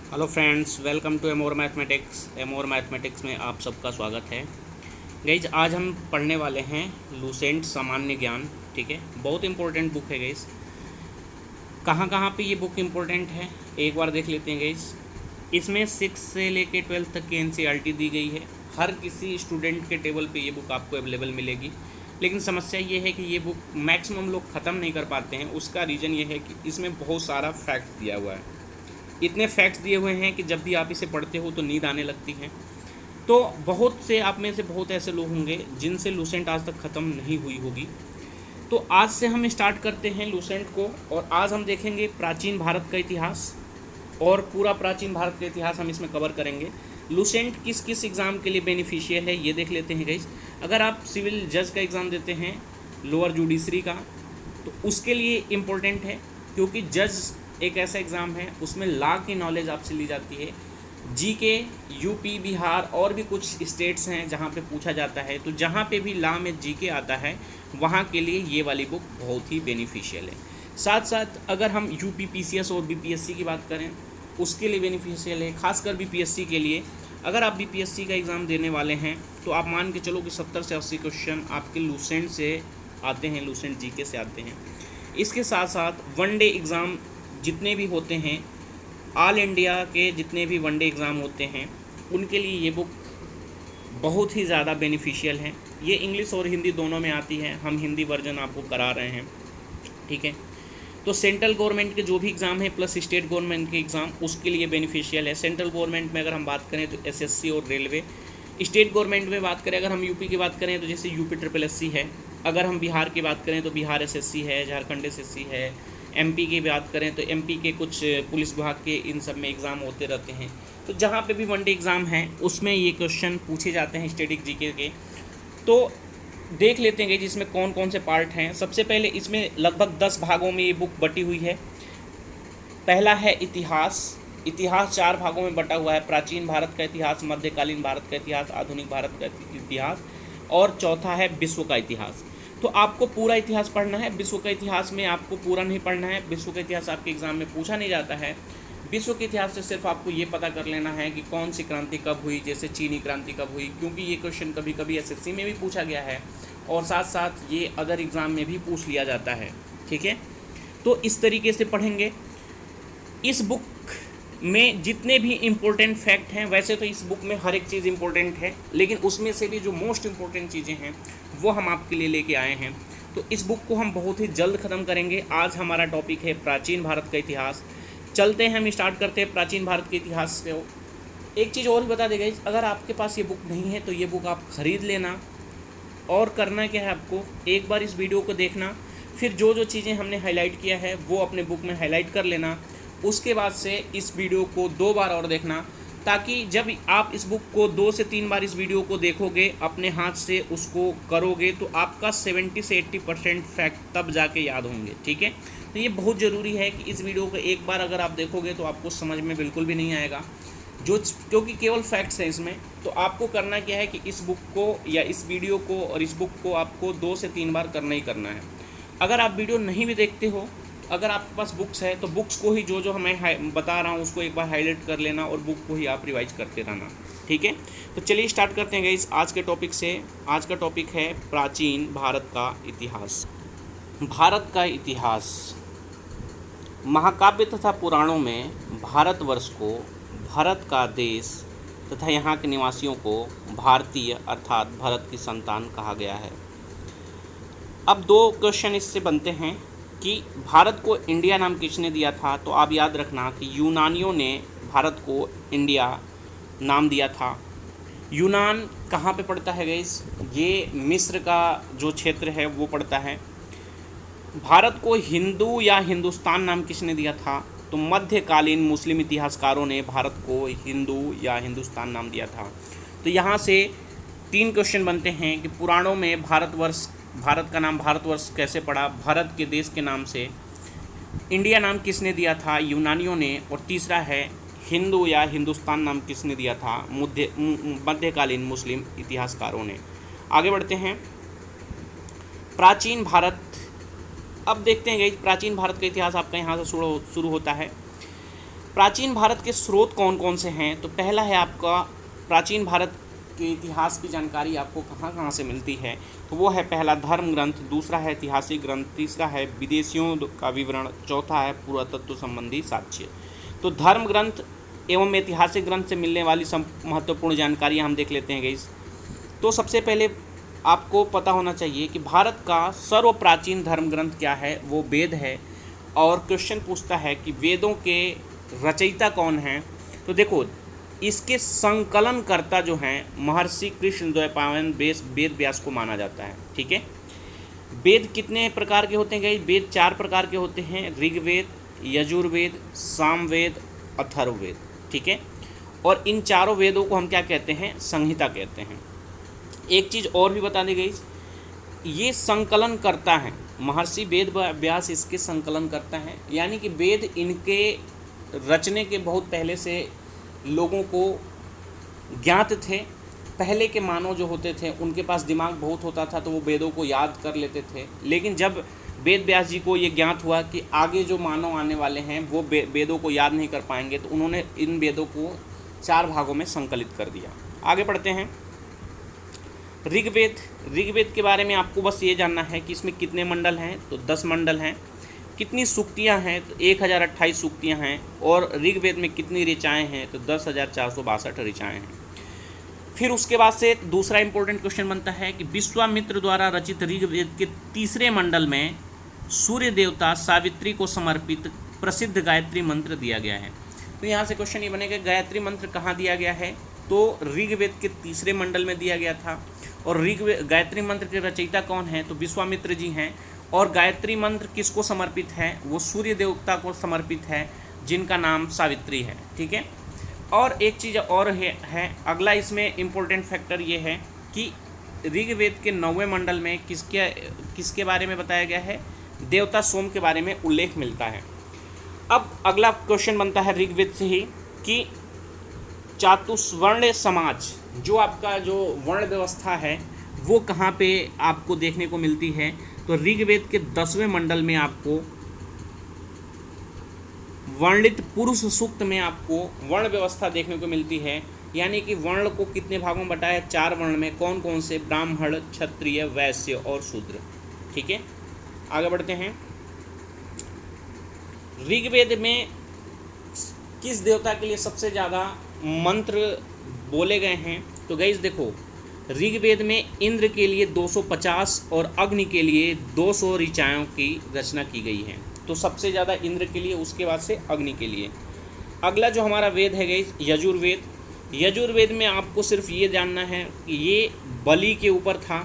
Hello friends, welcome to Amor mathematics. Amor mathematics में आप सबका स्वागत है। गाइज, आज हम पढ़ने वाले हैं लूसेंट सामान्य ज्ञान। ठीक है, बहुत इंपॉर्टेंट बुक है गाइज। कहाँ कहाँ पे ये बुक इंपॉर्टेंट है एक बार देख लेते हैं गाइज। इसमें 6 से लेके 12 तक की एनसीईआरटी दी गई है। हर किसी स्टूडेंट के टेबल पे ये बुक आपको अवेलेबल मिलेगी। लेकिन समस्या ये है कि ये बुक मैक्सिमम लोग ख़त्म नहीं कर पाते हैं। उसका रीज़न ये है कि इसमें बहुत सारा फैक्ट दिया हुआ है। इतने फैक्ट्स दिए हुए हैं कि जब भी आप इसे पढ़ते हो तो नींद आने लगती है। तो बहुत से आप में से बहुत ऐसे लोग होंगे जिनसे लूसेंट आज तक ख़त्म नहीं हुई होगी। तो आज से हम स्टार्ट करते हैं लूसेंट को, और आज हम देखेंगे प्राचीन भारत का इतिहास, और पूरा प्राचीन भारत का इतिहास हम इसमें कवर करेंगे। लूसेंट किस किस एग्ज़ाम के लिए बेनिफिशियल है ये देख लेते हैं गाइस। अगर आप सिविल जज का एग्ज़ाम देते हैं, लोअर जुडिशरी का, तो उसके लिए इम्पोर्टेंट है, क्योंकि जज एक ऐसा एग्ज़ाम है उसमें लॉ की नॉलेज आपसे ली जाती है। जीके, यूपी, बिहार और भी कुछ स्टेट्स हैं जहाँ पे पूछा जाता है। तो जहाँ पे भी लॉ में जीके आता है वहाँ के लिए ये वाली बुक बहुत ही बेनिफिशियल है। साथ साथ अगर हम यूपी पीसीएस और बीपीएससी की बात करें, उसके लिए बेनिफिशियल है, खासकर बीपीएससी के लिए। अगर आप बीपीएससी का एग्ज़ाम देने वाले हैं तो आप मान के चलो कि 70 से 80 क्वेश्चन आपके लूसेंट से आते हैं, लूसेंट जीके से आते हैं। इसके साथ साथ वनडे एग्ज़ाम जितने भी होते हैं, ऑल इंडिया के जितने भी वनडे एग्ज़ाम होते हैं, उनके लिए ये बुक बहुत ही ज़्यादा बेनिफिशियल है। ये इंग्लिश और हिंदी दोनों में आती है, हम हिंदी वर्जन आपको करा रहे हैं। ठीक है, तो सेंट्रल गवर्नमेंट के जो भी एग्ज़ाम है प्लस स्टेट गवर्नमेंट के एग्ज़ाम, उसके लिए बेनिफिशियल है। सेंट्रल गवर्नमेंट में अगर हम बात करें तो एसएससी और रेलवे। स्टेट गवर्नमेंट में बात करें, अगर हम यूपी की बात करें तो जैसे यूपी ट्रिपल एससी है। अगर हम बिहार की बात करें तो बिहार एसएससी है, झारखंड एसएससी है। एमपी की बात करें तो एमपी के कुछ पुलिस विभाग के इन सब में एग्ज़ाम होते रहते हैं। तो जहाँ पे भी वनडे एग्ज़ाम है उसमें ये क्वेश्चन पूछे जाते हैं स्टैटिक जीके के। तो देख लेते हैं कि जिसमें कौन कौन से पार्ट हैं। सबसे पहले इसमें लगभग 10 भागों में ये बुक बटी हुई है। पहला है इतिहास। इतिहास 4 भागों में बटा हुआ है: प्राचीन भारत का इतिहास, मध्यकालीन भारत का इतिहास, आधुनिक भारत का इतिहास, और चौथा है विश्व का इतिहास। तो आपको पूरा इतिहास पढ़ना है। विश्व का इतिहास में आपको पूरा नहीं पढ़ना है। विश्व का इतिहास आपके एग्ज़ाम में पूछा नहीं जाता है। विश्व के इतिहास से सिर्फ आपको ये पता कर लेना है कि कौन सी क्रांति कब हुई, जैसे चीनी क्रांति कब हुई, क्योंकि ये क्वेश्चन कभी कभी एसएससी में भी पूछा गया है और साथ साथ ये अदर एग्ज़ाम में भी पूछ लिया जाता है। ठीक है, तो इस तरीके से पढ़ेंगे। इस बुक में जितने भी इम्पोर्टेंट फैक्ट हैं, वैसे तो इस बुक में हर एक चीज़ इम्पोर्टेंट है, लेकिन उसमें से भी जो मोस्ट इम्पोर्टेंट चीज़ें हैं वो हम आपके लिए लेके आए हैं। तो इस बुक को हम बहुत ही जल्द ख़त्म करेंगे। आज हमारा टॉपिक है प्राचीन भारत का इतिहास। चलते हैं, हम स्टार्ट करते हैं प्राचीन भारत के इतिहास से। एक चीज़ और भी बता देगा, अगर आपके पास ये बुक नहीं है तो ये बुक आप ख़रीद लेना। और करना क्या है, आपको एक बार इस वीडियो को देखना, फिर जो जो चीज़ें हमने हाईलाइट किया है वो अपने बुक में हाईलाइट कर लेना। उसके बाद से इस वीडियो को 2 बार और देखना, ताकि जब आप इस बुक को 2 से 3 बार इस वीडियो को देखोगे, अपने हाथ से उसको करोगे, तो आपका 70 से 80% फैक्ट तब जाके याद होंगे। ठीक है, तो ये बहुत ज़रूरी है कि इस वीडियो को एक बार अगर आप देखोगे तो आपको समझ में बिल्कुल भी नहीं आएगा, क्योंकि केवल फैक्ट्स हैं इसमें। तो आपको करना क्या है कि इस बुक को या इस वीडियो को और इस बुक को आपको 2 से 3 बार करना ही करना है। अगर आप वीडियो नहीं भी देखते हो, अगर आपके पास बुक्स है तो बुक्स को ही जो जो मैं बता रहा हूँ उसको एक बार हाईलाइट कर लेना और बुक को ही आप रिवाइज करते रहना। ठीक है, तो चलिए स्टार्ट करते हैं गाइस आज के टॉपिक से। आज का टॉपिक है प्राचीन भारत का इतिहास। भारत का इतिहास। महाकाव्य तथा पुराणों में भारतवर्ष को भारत का देश तथा यहाँ के निवासियों को भारतीय अर्थात भारत की संतान कहा गया है। अब 2 क्वेश्चन इससे बनते हैं कि भारत को इंडिया नाम किसने दिया था। तो आप याद रखना कि यूनानियों ने भारत को इंडिया नाम दिया था। यूनान कहाँ पे पड़ता है गाइस? ये मिस्र का जो क्षेत्र है वो पड़ता है। भारत को हिंदू या हिंदुस्तान नाम किसने दिया था? तो मध्यकालीन मुस्लिम इतिहासकारों ने भारत को हिंदू या हिंदुस्तान नाम दिया था। तो यहाँ से 3 क्वेश्चन बनते हैं कि पुराणों में भारत का नाम भारतवर्ष कैसे पड़ा, भारत के देश के नाम से। इंडिया नाम किसने दिया था? यूनानियों ने। और तीसरा है हिंदू या हिंदुस्तान नाम किसने दिया था? मध्यकालीन मुस्लिम इतिहासकारों ने। आगे बढ़ते हैं। प्राचीन भारत। अब देखते हैं प्राचीन भारत का इतिहास आपका यहाँ से शुरू होता है। प्राचीन भारत के स्रोत कौन कौन से हैं? तो पहला है आपका प्राचीन भारत के इतिहास की जानकारी आपको कहाँ कहाँ से मिलती है, तो वो है पहला धर्म ग्रंथ, दूसरा है ऐतिहासिक ग्रंथ, तीसरा है विदेशियों का विवरण, चौथा है पुरातत्व संबंधी साक्ष्य। तो धर्म ग्रंथ एवं ऐतिहासिक ग्रंथ से मिलने वाली महत्वपूर्ण जानकारी हम देख लेते हैं गाइस। तो सबसे पहले आपको पता होना चाहिए कि भारत का सर्व प्राचीन धर्म ग्रंथ क्या है, वो वेद है। और क्वेश्चन पूछता है कि वेदों के रचयिता कौन हैं? तो देखो, इसके संकलनकर्ता जो हैं महर्षि कृष्णद्वैपायन वेद व्यास को माना जाता है। ठीक है, वेद कितने प्रकार के होते हैं गाइस? वेद 4 प्रकार के होते हैं, ऋग्वेद, यजुर्वेद, सामवेद, अथर्ववेद। ठीक है, और इन चारों वेदों को हम क्या कहते हैं? संहिता कहते हैं। एक चीज़ और भी बता दी गई, ये संकलन करता है, महर्षि वेद व्यास इसके संकलन करता है, यानी कि वेद इनके रचने के बहुत पहले से लोगों को ज्ञात थे। पहले के मानव जो होते थे उनके पास दिमाग बहुत होता था, तो वो वेदों को याद कर लेते थे। लेकिन जब वेद व्यास जी को ये ज्ञात हुआ कि आगे जो मानव आने वाले हैं वो वेदों को याद नहीं कर पाएंगे, तो उन्होंने इन वेदों को 4 भागों में संकलित कर दिया। आगे बढ़ते हैं। ऋग्वेद के बारे में आपको बस ये जानना है कि इसमें कितने मंडल हैं, तो 10 मंडल हैं। कितनी सूक्तियाँ हैं, तो 1028 सूक्तियाँ हैं। और ऋग्वेद में कितनी ऋचाएँ हैं, तो 10,462 ऋचाएँ हैं। फिर उसके बाद से दूसरा इंपॉर्टेंट क्वेश्चन बनता है कि विश्वामित्र द्वारा रचित ऋग्वेद के तीसरे मंडल में सूर्य देवता सावित्री को समर्पित प्रसिद्ध गायत्री मंत्र दिया गया है। तो यहाँ से क्वेश्चन ये बनेगा, गायत्री मंत्र कहाँ दिया गया है? तो ऋग्वेद के तीसरे मंडल में दिया गया था। और गायत्री मंत्र के रचयिता कौन है? तो विश्वामित्र जी हैं। और गायत्री मंत्र किसको समर्पित है? वो सूर्य देवता को समर्पित है, जिनका नाम सावित्री है। ठीक है, और एक चीज़ और है अगला इसमें इम्पोर्टेंट फैक्टर ये है कि ऋग्वेद के 9वें मंडल में किसके बारे में बताया गया है? देवता सोम के बारे में उल्लेख मिलता है। अब अगला क्वेश्चन बनता है ऋग्वेद से ही कि चातुर्वर्ण समाज, जो आपका जो वर्ण व्यवस्था है वो कहाँ पे आपको देखने को मिलती है? तो ऋग्वेद के 10वें मंडल में आपको वर्णित पुरुष सूक्त में आपको वर्ण व्यवस्था देखने को मिलती है। यानी कि वर्ण को कितने भागों में बटाया? 4 वर्ण में। कौन कौन से? ब्राह्मण, क्षत्रिय, वैश्य और शूद्र। ठीक है, आगे बढ़ते हैं। ऋग्वेद में किस देवता के लिए सबसे ज़्यादा मंत्र बोले गए हैं? तो गाइस देखो, ऋग्वेद में इंद्र के लिए 250 और अग्नि के लिए 200 ऋचाओं की रचना की गई है। तो सबसे ज़्यादा इंद्र के लिए, उसके बाद से अग्नि के लिए। अगला जो हमारा वेद है गाइस, यजुर्वेद। यजुर्वेद में आपको सिर्फ ये जानना है कि ये बलि के ऊपर था।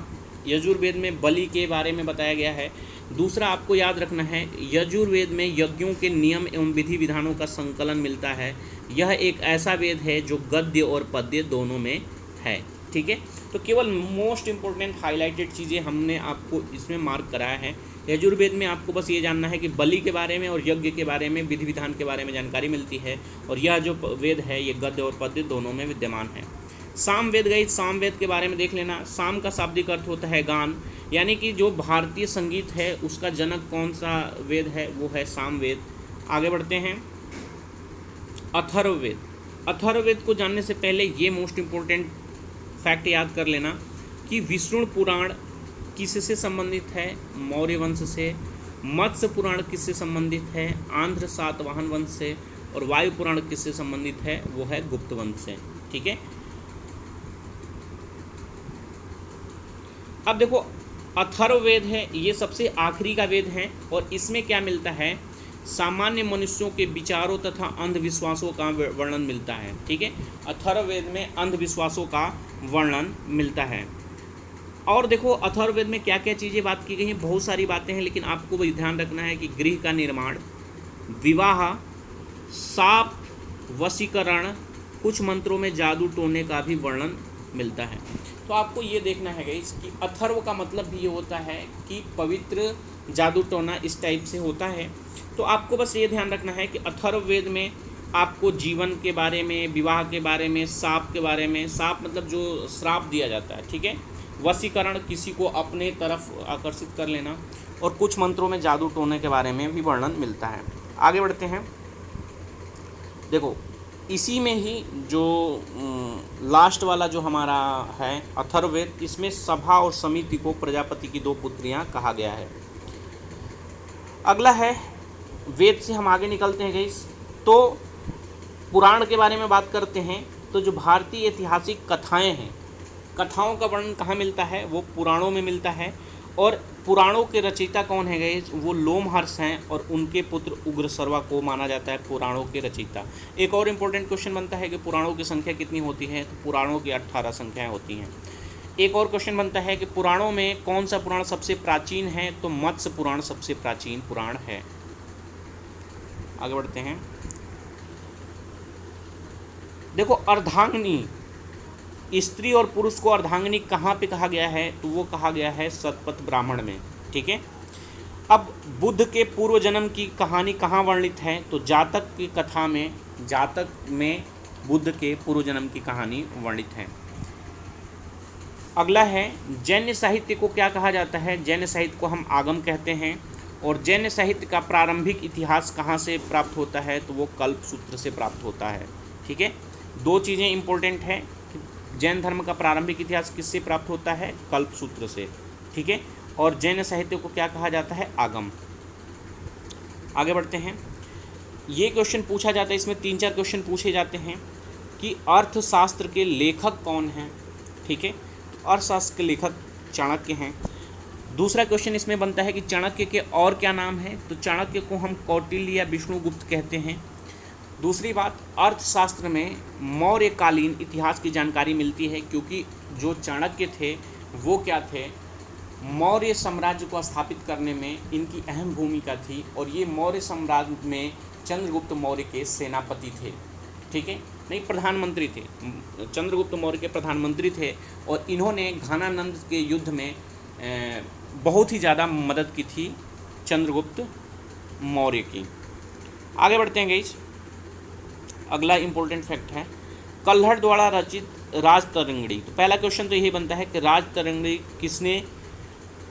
यजुर्वेद में बलि के बारे में बताया गया है। दूसरा आपको याद रखना है, यजुर्वेद में यज्ञों के नियम एवं विधि विधानों का संकलन मिलता है। यह एक ऐसा वेद है जो गद्य और पद्य दोनों में है। ठीक है, तो केवल मोस्ट इम्पोर्टेंट हाईलाइटेड चीज़ें हमने आपको इसमें मार्क कराया है। यजुर्वेद में आपको बस ये जानना है कि बलि के बारे में और यज्ञ के बारे में, विधि विधान के बारे में जानकारी मिलती है। और यह जो वेद है ये गद्य और पद्य दोनों में विद्यमान है। सामवेद गई, सामवेद के बारे में देख लेना। साम का शाब्दिक अर्थ होता है गान, यानी कि जो भारतीय संगीत है उसका जनक कौन सा वेद है? वो है सामवेद। आगे बढ़ते हैं। अथर्ववेद। अथर्ववेद को जानने से पहले ये मोस्ट इम्पोर्टेंट फैक्ट याद कर लेना कि विष्णु पुराण किससे संबंधित है? मौर्य वंश से। मत्स्य पुराण किससे संबंधित है? आंध्र सातवाहन वंश से। और वायु पुराण किससे संबंधित है? वो है गुप्त वंश से। ठीक है, अब देखो अथर्ववेद है, ये सबसे आखिरी का वेद है। और इसमें क्या मिलता है? सामान्य मनुष्यों के विचारों तथा अंधविश्वासों का वर्णन मिलता है। ठीक है, अथर्ववेद में अंधविश्वासों का वर्णन मिलता है। और देखो अथर्ववेद में क्या क्या चीज़ें बात की गई हैं, बहुत सारी बातें हैं, लेकिन आपको भी ध्यान रखना है कि गृह का निर्माण, विवाह, साप वशीकरण, कुछ मंत्रों में जादू टोने का भी वर्णन मिलता है। तो आपको ये देखना है गाइस कि अथर्व का मतलब भी ये होता है कि पवित्र, जादू टोना इस टाइप से होता है। तो आपको बस ये ध्यान रखना है कि अथर्ववेद में आपको जीवन के बारे में, विवाह के बारे में, साप के बारे में, साप मतलब जो श्राप दिया जाता है। ठीक है, वशीकरण, किसी को अपने तरफ आकर्षित कर लेना, और कुछ मंत्रों में जादू टोने के बारे में भी वर्णन मिलता है। आगे बढ़ते हैं। देखो इसी में ही जो लास्ट वाला जो हमारा है अथर्ववेद, इसमें सभा और समिति को प्रजापति की 2 पुत्रियां कहा गया है। अगला है वेद से हम आगे निकलते हैं गाइस, तो पुराण के बारे में बात करते हैं। तो जो भारतीय ऐतिहासिक कथाएं हैं, कथाओं का वर्णन कहाँ मिलता है, वो पुराणों में मिलता है। और पुराणों के रचयिता कौन है गाइस, वो लोमहर्ष हैं और उनके पुत्र उग्रसर्वा को माना जाता है पुराणों के रचयिता। एक और इम्पोर्टेंट क्वेश्चन बनता है कि पुराणों की संख्या कितनी होती है, तो पुराणों की 18 संख्याएँ होती हैं। एक और क्वेश्चन बनता है कि पुराणों में कौन सा पुराण सबसे प्राचीन है, तो मत्स्य पुराण सबसे प्राचीन पुराण है। आगे बढ़ते हैं। देखो अर्धांगिनी, स्त्री और पुरुष को अर्धांगिनी कहाँ पे कहा गया है, तो वो कहा गया है शतपथ ब्राह्मण में। ठीक है। अब बुद्ध के पूर्व जन्म की कहानी कहाँ वर्णित है, तो जातक की कथा में, जातक में बुद्ध के पूर्व जन्म की कहानी वर्णित है। अगला है जैन साहित्य को क्या कहा जाता है, जैन साहित्य को हम आगम कहते हैं। और जैन साहित्य का प्रारंभिक इतिहास कहाँ से प्राप्त होता है, तो वो कल्पसूत्र से प्राप्त होता है। ठीक है। 2 चीज़ें इंपॉर्टेंट हैं कि जैन धर्म का प्रारंभिक इतिहास किससे प्राप्त होता है, कल्पसूत्र से। ठीक है। और जैन साहित्य को क्या कहा जाता है, आगम। आगे बढ़ते हैं। ये क्वेश्चन पूछा जाता है, इसमें 3-4 क्वेश्चन पूछे जाते हैं कि अर्थशास्त्र के लेखक कौन हैं। ठीक है। तो अर्थशास्त्र के लेखक चाणक्य हैं। दूसरा क्वेश्चन इसमें बनता है कि चाणक्य के और क्या नाम है, तो चाणक्य को हम कौटिल्य या विष्णुगुप्त कहते हैं। दूसरी बात, अर्थशास्त्र में मौर्यकालीन इतिहास की जानकारी मिलती है, क्योंकि जो चाणक्य थे वो क्या थे, मौर्य साम्राज्य को स्थापित करने में इनकी अहम भूमिका थी। और ये मौर्य साम्राज्य में चंद्रगुप्त मौर्य के सेनापति थे। ठीक है, नहीं प्रधानमंत्री थे, चंद्रगुप्त मौर्य के प्रधानमंत्री थे। और इन्होंने घानानंद के युद्ध में बहुत ही ज़्यादा मदद की थी चंद्रगुप्त मौर्य की। आगे बढ़ते हैं गाइस। अगला इम्पोर्टेंट फैक्ट है कल्हड़ द्वारा रचित राजतरंगिणी। तो पहला क्वेश्चन तो यही बनता है कि राजतरंगिणी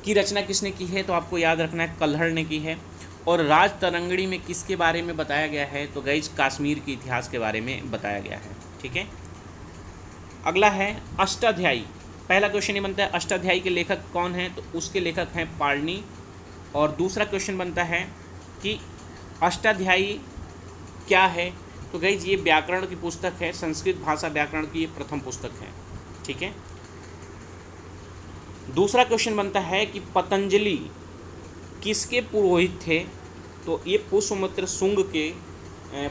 की रचना किसने की है, तो आपको याद रखना है कल्हड़ ने की है। और राजतरंगिणी में किसके बारे में बताया गया है, तो गाइस कश्मीर के इतिहास के बारे में बताया गया है। ठीक है। अगला है अष्टाध्यायी। पहला क्वेश्चन ये बनता है अष्टाध्यायी के लेखक कौन हैं, तो उसके लेखक हैं पाणिनि। और दूसरा क्वेश्चन बनता है कि अष्टाध्यायी क्या है, तो गाइस ये व्याकरण की पुस्तक है, संस्कृत भाषा व्याकरण की ये प्रथम पुस्तक है। ठीक है। दूसरा क्वेश्चन बनता है कि पतंजलि किसके पुरोहित थे, तो ये पुष्यमित्र शुंग के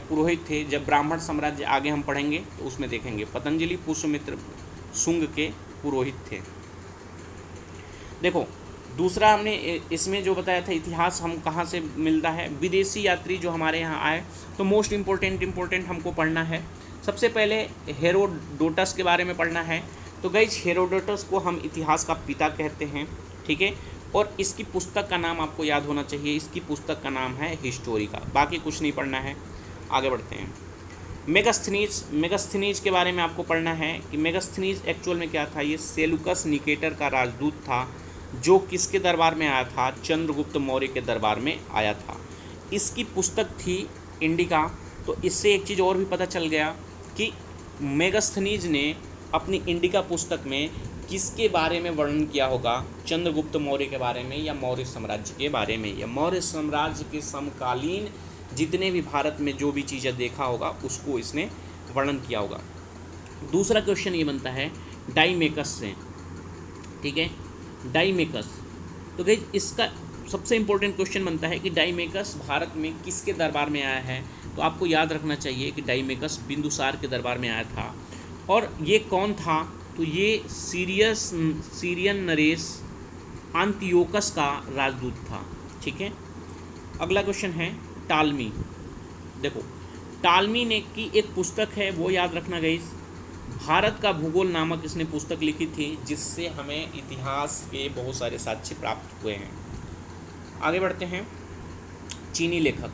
पुरोहित थे। जब ब्राह्मण साम्राज्य आगे हम पढ़ेंगे तो उसमें देखेंगे पतंजलि पुष्यमित्र शुंग के पुरोहित थे। देखो दूसरा हमने इसमें जो बताया था इतिहास हम कहाँ से मिलता है, विदेशी यात्री जो हमारे यहाँ आए तो मोस्ट इम्पोर्टेंट हमको पढ़ना है। सबसे पहले हेरोडोटस के बारे में पढ़ना है। तो गाइस हेरोडोटस को हम इतिहास का पिता कहते हैं। ठीक है। और इसकी पुस्तक का नाम आपको याद होना चाहिए, इसकी पुस्तक का नाम है हिस्टोरिका। बाकी कुछ नहीं पढ़ना है। आगे बढ़ते हैं। मेगास्थनीज के बारे में आपको पढ़ना है कि मेगास्थनीज एक्चुअल में क्या था। ये सेलुकस निकेटर का राजदूत था, जो किसके दरबार में आया था, चंद्रगुप्त मौर्य के दरबार में आया था। इसकी पुस्तक थी इंडिका। तो इससे एक चीज़ और भी पता चल गया कि मेगास्थनीज ने अपनी इंडिका पुस्तक में किसके बारे में वर्णन किया होगा, चंद्रगुप्त मौर्य के बारे में या मौर्य साम्राज्य के बारे में, या मौर्य साम्राज्य के समकालीन जितने भी भारत में जो भी चीज़ें देखा होगा उसको इसने वर्णन किया होगा। दूसरा क्वेश्चन ये बनता है डाइमेकस से। ठीक है, डाइमेकस। तो गाइस इसका सबसे इम्पोर्टेंट क्वेश्चन बनता है कि डाइमेकस भारत में किसके दरबार में आया है। तो आपको याद रखना चाहिए कि डाइमेकस बिंदुसार के दरबार में आया था। और ये कौन था, तो ये सीरियन नरेश अंतियोकस का राजदूत था। ठीक है। अगला क्वेश्चन है टालमी। देखो टालमी ने की एक पुस्तक है, वो याद रखना गाइस, भारत का भूगोल नामक इसने पुस्तक लिखी थी, जिससे हमें इतिहास के बहुत सारे साक्ष्य प्राप्त हुए हैं। आगे बढ़ते हैं। चीनी लेखक।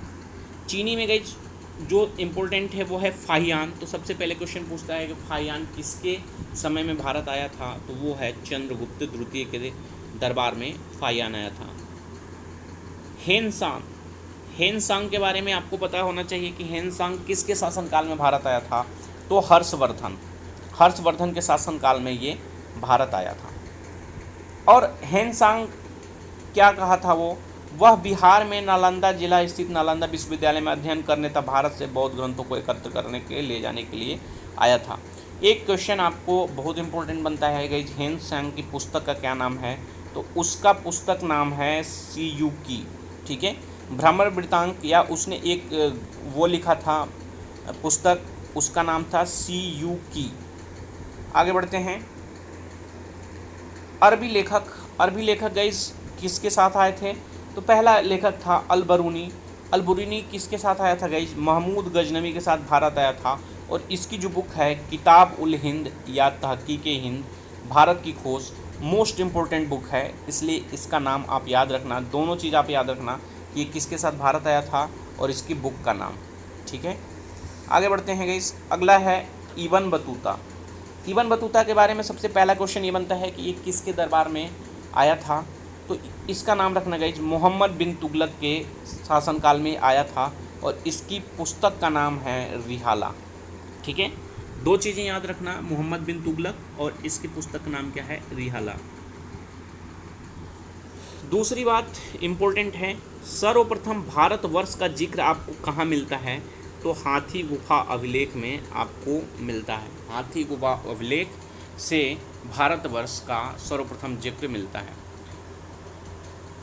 चीनी में गाइस जो इम्पोर्टेंट है वो है फाहियान। तो सबसे पहले क्वेश्चन पूछता है कि फाहियान किसके समय में भारत आया था, तो वो है चंद्रगुप्त द्वितीय के दरबार में फाहियान आया था। हेनसांग के बारे में आपको पता होना चाहिए कि हेनसांग किसके शासनकाल में भारत आया था, तो हर्षवर्धन के शासनकाल में ये भारत आया था। और हेनसांग क्या कहा था वह बिहार में नालंदा जिला स्थित नालंदा विश्वविद्यालय में अध्ययन करने तथा भारत से बौद्ध ग्रंथों को एकत्र करने के ले जाने के लिए आया था। एक क्वेश्चन आपको बहुत इंपॉर्टेंट बनता है कि हेनसांग की पुस्तक का क्या नाम है, तो उसका पुस्तक नाम है सीयूकी, ठीक है, भ्रमर वृत्तांत, या उसने एक वो लिखा था पुस्तक, उसका नाम था सीयूकी। आगे बढ़ते हैं। अरबी लेखक गाइस किसके साथ आए थे, तो पहला लेखक था अलबरूनी किसके साथ आया था गाइस, महमूद गजनवी के साथ भारत आया था। और इसकी जो बुक है किताब उल हिंद या तहकीके हिंद भारत की खोज, मोस्ट इम्पोर्टेंट बुक है, इसलिए इसका नाम आप याद रखना, दोनों चीज़ आप याद रखना कि किसके साथ भारत आया था और इसकी बुक का नाम, ठीक है। आगे बढ़ते हैं गाइस। अगला है इब्न बतूता के बारे में सबसे पहला क्वेश्चन ये बनता है कि ये किसके दरबार में आया था, तो इसका नाम रखना गाइस, मोहम्मद बिन तुगलक के शासनकाल में आया था और इसकी पुस्तक का नाम है रिहाला, ठीक है। दो चीज़ें याद रखना, मोहम्मद बिन तुगलक और इसकी पुस्तक का नाम क्या है, रिहाला। दूसरी बात इम्पोर्टेंट है, सर्वप्रथम भारतवर्ष का जिक्र आपको कहाँ मिलता है, तो हाथी गुफा अभिलेख में आपको मिलता है। हाथी गुफा अभिलेख से भारतवर्ष का सर्वप्रथम जिक्र मिलता है।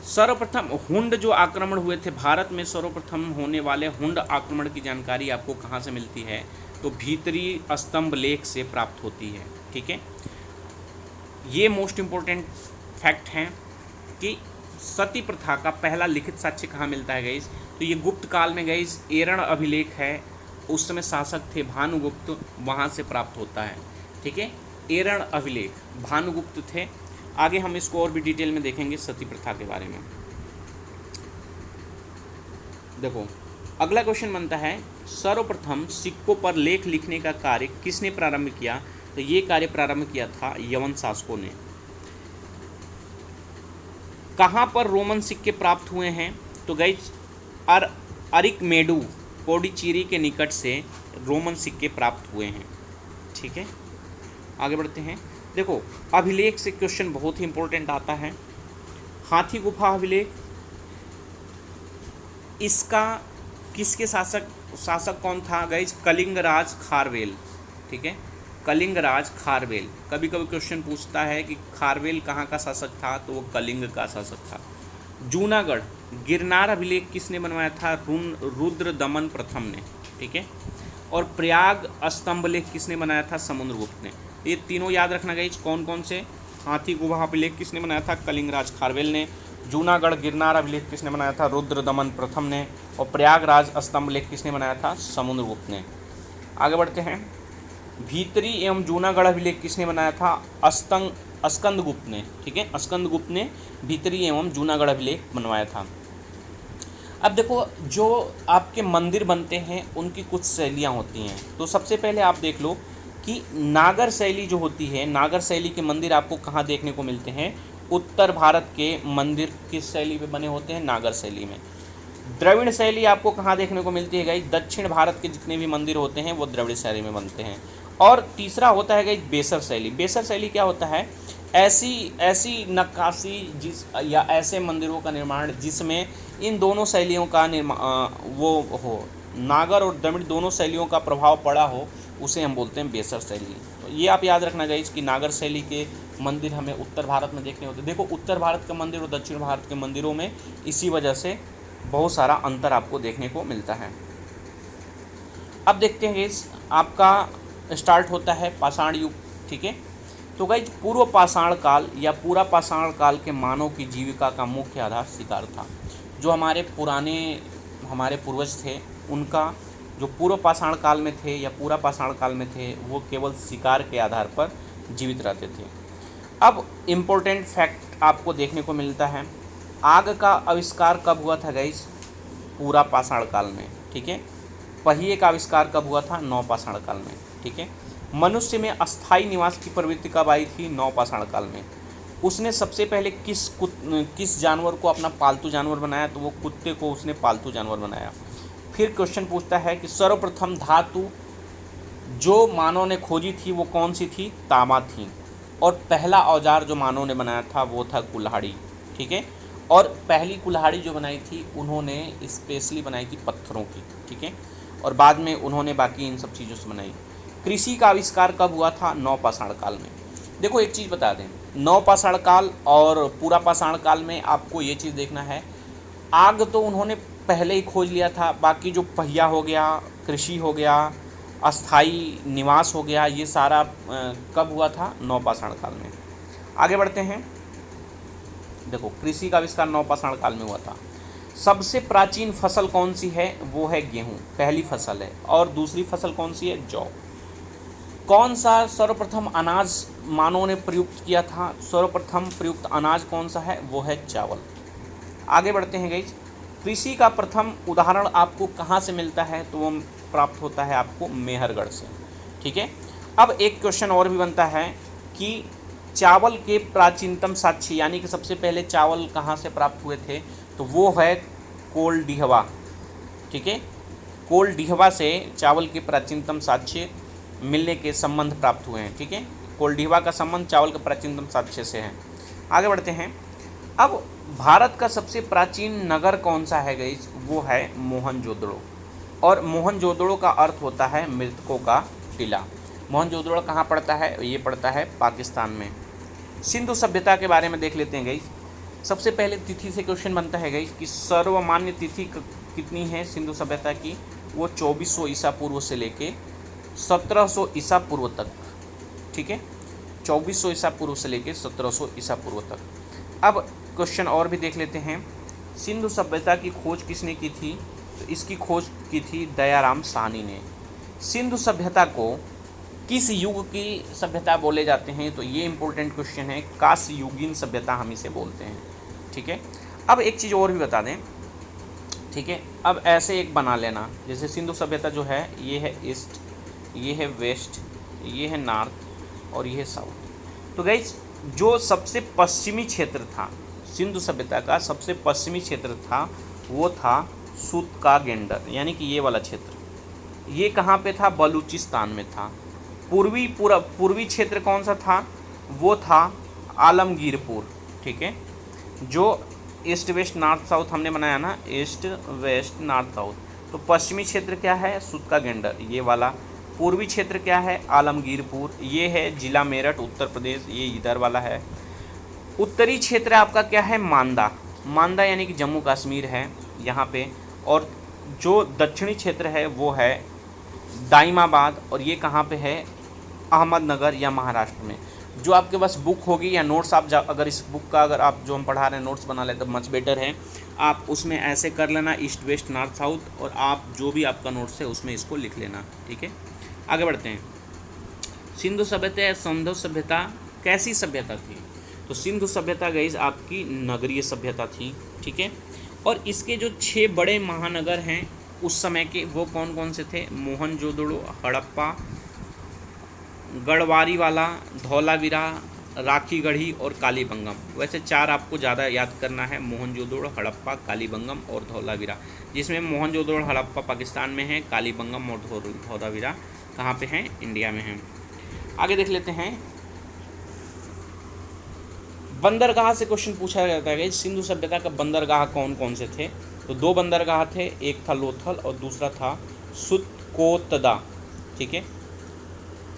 सर्वप्रथम हुंड जो आक्रमण हुए थे भारत में, सर्वप्रथम होने वाले हुंड आक्रमण की जानकारी आपको कहाँ से मिलती है, तो भीतरी स्तंभ लेख से प्राप्त होती है, ठीक है। ये मोस्ट इम्पोर्टेंट फैक्ट हैं कि सती प्रथा का पहला लिखित साक्ष्य कहाँ मिलता है गाइस, तो ये गुप्त काल में गाइस एरण अभिलेख है, उस समय शासक थे भानुगुप्त, वहाँ से प्राप्त होता है, ठीक है। एरण अभिलेख भानुगुप्त थे। आगे हम इसको और भी डिटेल में देखेंगे सती प्रथा के बारे में। देखो अगला क्वेश्चन बनता है, सर्वप्रथम सिक्कों पर लेख लिखने का कार्य किसने प्रारंभ किया, तो ये कार्य प्रारंभ किया था यवन शासकों ने। कहाँ पर रोमन सिक्के प्राप्त हुए हैं, तो गाइस अरिकमेडु पोडिचेरी के निकट से रोमन सिक्के प्राप्त हुए हैं, ठीक है। आगे बढ़ते हैं। देखो अभिलेख से क्वेश्चन बहुत ही इंपॉर्टेंट आता है। हाथी गुफा अभिलेख, इसका किसके शासक कौन था गाइस, कलिंगराज खारवेल, ठीक है, कलिंगराज खारवेल। कभी कभी क्वेश्चन पूछता है कि खारवेल कहाँ का शासक था, तो वो कलिंग का शासक था। जूनागढ़ गिरनार अभिलेख किसने बनवाया था, रुद्रदमन प्रथम ने, ठीक है। और प्रयाग स्तंभ लेख किसने बनाया था, समुद्रगुप्त ने। ये तीनों याद रखना गाइस, कौन कौन से, हाथी गुफा अभिलेख किसने बनाया था, कलिंगराज खारवेल ने। जूनागढ़ गिरनार अभिलेख किसने बनाया था, रुद्रदमन प्रथम ने। और प्रयागराज स्तंभ लेख किसने बनाया था, समुद्रगुप्त ने। आगे बढ़ते हैं। भीतरी एवं जूनागढ़ अभिलेख किसने बनाया था, स्कंदगुप्त ने, ठीक है, स्कंदगुप्त ने भीतरी एवं जूनागढ़ अभिलेख बनवाया था। अब देखो जो आपके मंदिर बनते हैं उनकी कुछ शैलियाँ होती हैं, तो सबसे पहले आप देख लो कि नागर शैली जो होती है, नागर शैली के मंदिर आपको कहाँ देखने को मिलते हैं, उत्तर भारत के मंदिर किस शैली में बने होते हैं, नागर शैली में। द्रविड़ शैली आपको कहाँ देखने को मिलती है गाइस, दक्षिण भारत के जितने भी मंदिर होते हैं वो द्रविड़ शैली में बनते हैं। और तीसरा होता है गाइस बेसर शैली। बेसर शैली क्या होता है, ऐसी नक्काशी या ऐसे मंदिरों का निर्माण जिसमें इन दोनों शैलियों का वो हो, नागर और द्रविड़ दोनों शैलियों का प्रभाव पड़ा हो, उसे हम बोलते हैं बेसर शैली। तो ये आप याद रखना गाइस कि नागर शैली के मंदिर हमें उत्तर भारत में देखने होते हैं। देखो उत्तर भारत के मंदिर और दक्षिण भारत के मंदिरों में इसी वजह से बहुत सारा अंतर आपको देखने को मिलता है। अब देखते हैं गाइस, आपका स्टार्ट होता है पाषाण युग, ठीक है। तो गाइस पूर्व पाषाण काल या पूरा पाषाण काल के मानव की जीविका का मुख्य आधार शिकार था। जो हमारे पूर्वज थे, उनका जो पूर्व पाषाण काल में थे या पूरा पाषाण काल में थे, वो केवल शिकार के आधार पर जीवित रहते थे। अब इम्पोर्टेंट फैक्ट आपको देखने को मिलता है, आग का आविष्कार कब हुआ था गाइस, पूरा पाषाण काल में, ठीक है। पहिए का आविष्कार कब हुआ था, नव पाषाण काल में, ठीक है। मनुष्य में अस्थायी निवास की प्रवृत्ति कब आई थी, नव पाषाण काल में। उसने सबसे पहले किस जानवर को अपना पालतू जानवर बनाया, तो वो कुत्ते को उसने पालतू जानवर बनाया। फिर क्वेश्चन पूछता है कि सर्वप्रथम धातु जो मानव ने खोजी थी वो कौन सी थी, तांबा थी। और पहला औजार जो मानव ने बनाया था वो था कुल्हाड़ी, ठीक है। और पहली कुल्हाड़ी जो बनाई थी उन्होंने स्पेशली बनाई थी पत्थरों की, ठीक है। और बाद में उन्होंने बाकी इन सब चीज़ों से बनाई। कृषि का आविष्कार कब हुआ था, नवपाषाण काल में। देखो एक चीज़ बता दें, नवपाषाण काल और पूरा पाषाण काल में आपको ये चीज़ देखना है, आग तो उन्होंने पहले ही खोज लिया था, बाकी जो पहिया हो गया, कृषि हो गया, अस्थाई निवास हो गया, ये सारा कब हुआ था, नवपाषाण काल में। आगे बढ़ते हैं। देखो कृषि का आविष्कार नवपाषाण काल में हुआ था। सबसे प्राचीन फसल कौन सी है, वो है गेहूं, पहली फसल है। और दूसरी फसल कौन सी है, जौ। कौन सा सर्वप्रथम अनाज मानव ने प्रयुक्त किया था, सर्वप्रथम प्रयुक्त अनाज कौन सा है, वो है चावल। आगे बढ़ते हैं गाइस। कृषि का प्रथम उदाहरण आपको कहाँ से मिलता है, तो वो प्राप्त होता है आपको मेहरगढ़ से, ठीक है। अब एक क्वेश्चन और भी बनता है कि चावल के प्राचीनतम साक्ष्य, यानी कि सबसे पहले चावल कहाँ से प्राप्त हुए थे, तो वो है कोलडिहवा, ठीक है। कोलडिहवा से चावल के प्राचीनतम साक्ष्य मिलने के संबंध प्राप्त हुए हैं, ठीक है। कोलडिहवा का संबंध चावल के प्राचीनतम साक्ष्य से है। आगे बढ़ते हैं। अब भारत का सबसे प्राचीन नगर कौन सा है गाइस, वो है मोहनजोदड़ो। और मोहनजोदड़ो का अर्थ होता है मृतकों का टीला। मोहनजोदड़ो कहाँ पड़ता है, ये पड़ता है पाकिस्तान में। सिंधु सभ्यता के बारे में देख लेते हैं गाइस। सबसे पहले तिथि से क्वेश्चन बनता है गाइस कि सर्वमान्य तिथि कितनी है सिंधु सभ्यता की, वो 2400 ईसा पूर्व से लेके 1700 ईसा पूर्व तक, ठीक है। 2400 ईसा पूर्व से लेके 1700 ईसा पूर्व तक। अब क्वेश्चन और भी देख लेते हैं। सिंधु सभ्यता की खोज किसने की थी, तो इसकी खोज की थी दयाराम साहनी ने। सिंधु सभ्यता को किस युग की सभ्यता बोले जाते हैं, तो ये इंपॉर्टेंट क्वेश्चन है। कांस्य युगीन सभ्यता हम इसे बोलते हैं, ठीक है। अब एक चीज़ और भी बता दें, ठीक है। अब ऐसे एक बना लेना, जैसे सिंधु सभ्यता जो है ये है ईस्ट, ये है वेस्ट, ये है नॉर्थ और ये है साउथ। तो गाइस जो सबसे पश्चिमी क्षेत्र था सिंधु सभ्यता का, सबसे पश्चिमी क्षेत्र था वो था सूत का गेंडर, यानी कि ये वाला क्षेत्र। ये कहाँ पे था, बलूचिस्तान में था। पूर्वी क्षेत्र कौन सा था, वो था आलमगीरपुर, ठीक है। जो ईस्ट वेस्ट नॉर्थ साउथ हमने बनाया ना, ईस्ट वेस्ट नॉर्थ साउथ, तो पश्चिमी क्षेत्र क्या है, सूत का गेंडर, ये वाला। पूर्वी क्षेत्र क्या है, आलमगीरपुर, ये है जिला मेरठ उत्तर प्रदेश, ये इधर वाला है। उत्तरी क्षेत्र आपका क्या है, मांदा, मांदा यानी कि जम्मू कश्मीर है यहाँ पे। और जो दक्षिणी क्षेत्र है वो है दाइमाबाद, और ये कहाँ पे है, अहमदनगर या महाराष्ट्र में। जो आपके पास बुक होगी या नोट्स, आप अगर इस बुक का अगर आप जो हम पढ़ा रहे हैं नोट्स बना लें तो मच बेटर है। आप उसमें ऐसे कर लेना ईस्ट वेस्ट नॉर्थ साउथ, और आप जो भी आपका नोट्स है उसमें इसको लिख लेना, ठीक है। आगे बढ़ते हैं। सिंधु सभ्यता या सिंधु सभ्यता कैसी सभ्यता थी, तो सिंधु सभ्यता गाइस आपकी नगरीय सभ्यता थी, ठीक है। और इसके जो 6 बड़े महानगर हैं उस समय के, वो कौन कौन से थे, मोहनजोदड़ो, हड़प्पा, गढ़वारीवाला, धौलावीरा, राखीगढ़ी और कालीबंगम। वैसे 4 आपको ज़्यादा याद करना है, मोहनजोदड़ो, हड़प्पा, कालीबंगम और धौलावीरा, जिसमें मोहनजोदड़ो हड़प्पा पाकिस्तान में है, कालीबंगम और धौलावीरा कहाँ पे हैं, इंडिया में हैं। आगे देख लेते हैं। बंदरगाह से क्वेश्चन पूछा जाता है, सिंधु सभ्यता का बंदरगाह कौन कौन से थे, तो 2 बंदरगाह थे, एक था लोथल और दूसरा था सुतकोतदा, ठीक है।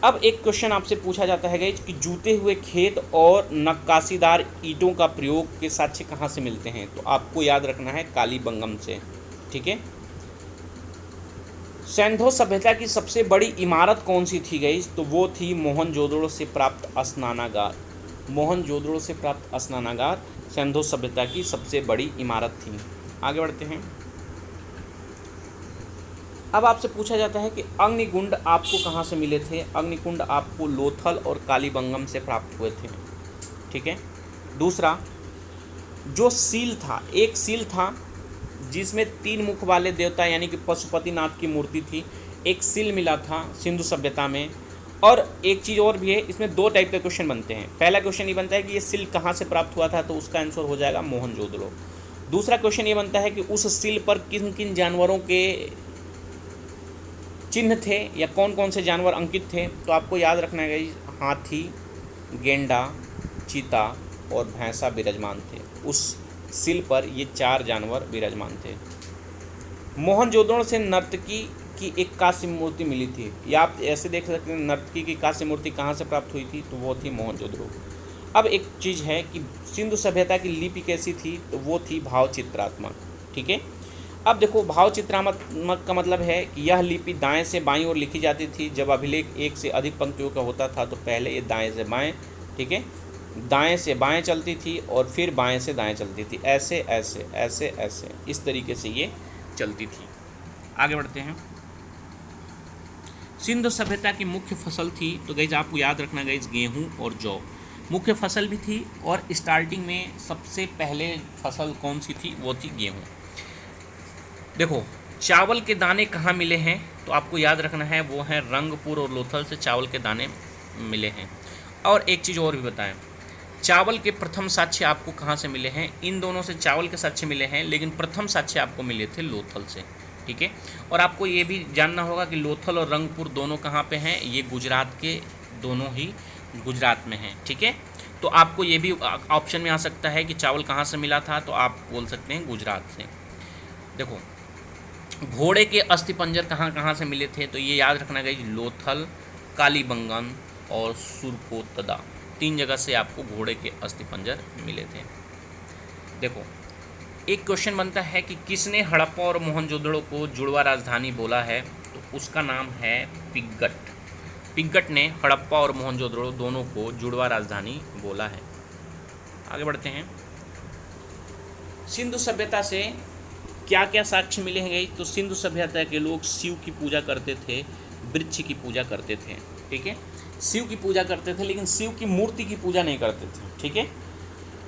अब एक क्वेश्चन आपसे पूछा जाता है गाइज कि जूते हुए खेत और नक्काशीदार ईंटों का प्रयोग के साक्ष्य कहाँ से मिलते हैं, तो आपको याद रखना है कालीबंगम से, ठीक है। सिंधु सभ्यता की सबसे बड़ी इमारत कौन सी थी गाइज, तो वो थी मोहनजोदड़ो से प्राप्त स्नानागार। मोहनजोदड़ो से प्राप्त स्नानागार सिंधु सभ्यता की सबसे बड़ी इमारत थी। आगे बढ़ते हैं। अब आपसे पूछा जाता है कि अग्निकुंड आपको कहाँ से मिले थे, अग्निकुंड आपको लोथल और कालीबंगम से प्राप्त हुए थे, ठीक है। दूसरा, जो सील था, एक सील था जिसमें 3 मुख वाले देवता यानी कि पशुपतिनाथ की मूर्ति थी, एक सील मिला था सिंधु सभ्यता में, और एक चीज़ और भी है, इसमें दो टाइप के क्वेश्चन बनते हैं। पहला क्वेश्चन ये बनता है कि ये सिल कहाँ से प्राप्त हुआ था, तो उसका आंसर हो जाएगा मोहनजोदड़ो। दूसरा क्वेश्चन ये बनता है कि उस सिल पर किन किन जानवरों के चिन्ह थे या कौन कौन से जानवर अंकित थे। तो आपको याद रखना है कि हाथी, गेंडा, चीता और भैंसा विराजमान थे। उस सिल पर ये 4 जानवर विराजमान थे। मोहनजोदड़ो से नर्तकी की एक कांस्य मूर्ति मिली थी, या आप ऐसे देख सकते हैं नर्तकी की कांस्य मूर्ति कहाँ से प्राप्त हुई थी, तो वो थी मोहनजोदड़ो। अब एक चीज़ है कि सिंधु सभ्यता की लिपि कैसी थी, तो वो थी भावचित्रात्मक। ठीक है, अब देखो भावचित्रात्मक का मतलब है कि यह लिपि दाएं से बाईं ओर लिखी जाती थी। जब अभिलेख एक से अधिक पंक्तियों का होता था तो पहले ये दाएं से बाएं, ठीक है, दाएं से बाएं चलती थी और फिर बाएं से दाएं चलती थी, ऐसे ऐसे ऐसे ऐसे, इस तरीके से ये चलती थी। आगे बढ़ते हैं। सिंधु सभ्यता की मुख्य फसल थी, तो गाइस आपको याद रखना गाइस, गेहूं और जौ मुख्य फसल भी थी। और स्टार्टिंग में सबसे पहले फसल कौन सी थी, वो थी गेहूं। देखो चावल के दाने कहाँ मिले हैं, तो आपको याद रखना है वो हैं रंगपुर और लोथल से चावल के दाने मिले हैं। और एक चीज़ और भी बताएं, चावल के प्रथम साक्ष्य आपको कहाँ से मिले हैं। इन दोनों से चावल के साक्ष्य मिले हैं, लेकिन प्रथम साक्ष्य आपको मिले थे लोथल से। ठीक है, और आपको ये भी जानना होगा कि लोथल और रंगपुर दोनों कहाँ पे हैं, ये गुजरात के दोनों ही गुजरात में हैं। ठीक है, तो आपको ये भी ऑप्शन में आ सकता है कि चावल कहाँ से मिला था, तो आप बोल सकते हैं गुजरात से। देखो घोड़े के अस्थिपंजर कहाँ कहाँ से मिले थे, तो ये याद रखना गाइस, लोथल, कालीबंगन और सुरकोतदा, 3 जगह से आपको घोड़े के अस्थिपंजर मिले थे। देखो एक क्वेश्चन बनता है कि किसने हड़प्पा और मोहनजोदड़ो को जुड़वा राजधानी बोला है, तो उसका नाम है पिग्गट। पिग्गट ने हड़प्पा और मोहनजोदड़ो दोनों को जुड़वा राजधानी बोला है। आगे बढ़ते हैं। सिंधु सभ्यता से क्या क्या साक्ष्य मिले हैं, तो सिंधु सभ्यता के लोग शिव की पूजा करते थे, वृक्ष की पूजा करते थे। ठीक है, शिव की पूजा करते थे, लेकिन शिव की मूर्ति की पूजा नहीं करते थे। ठीक है,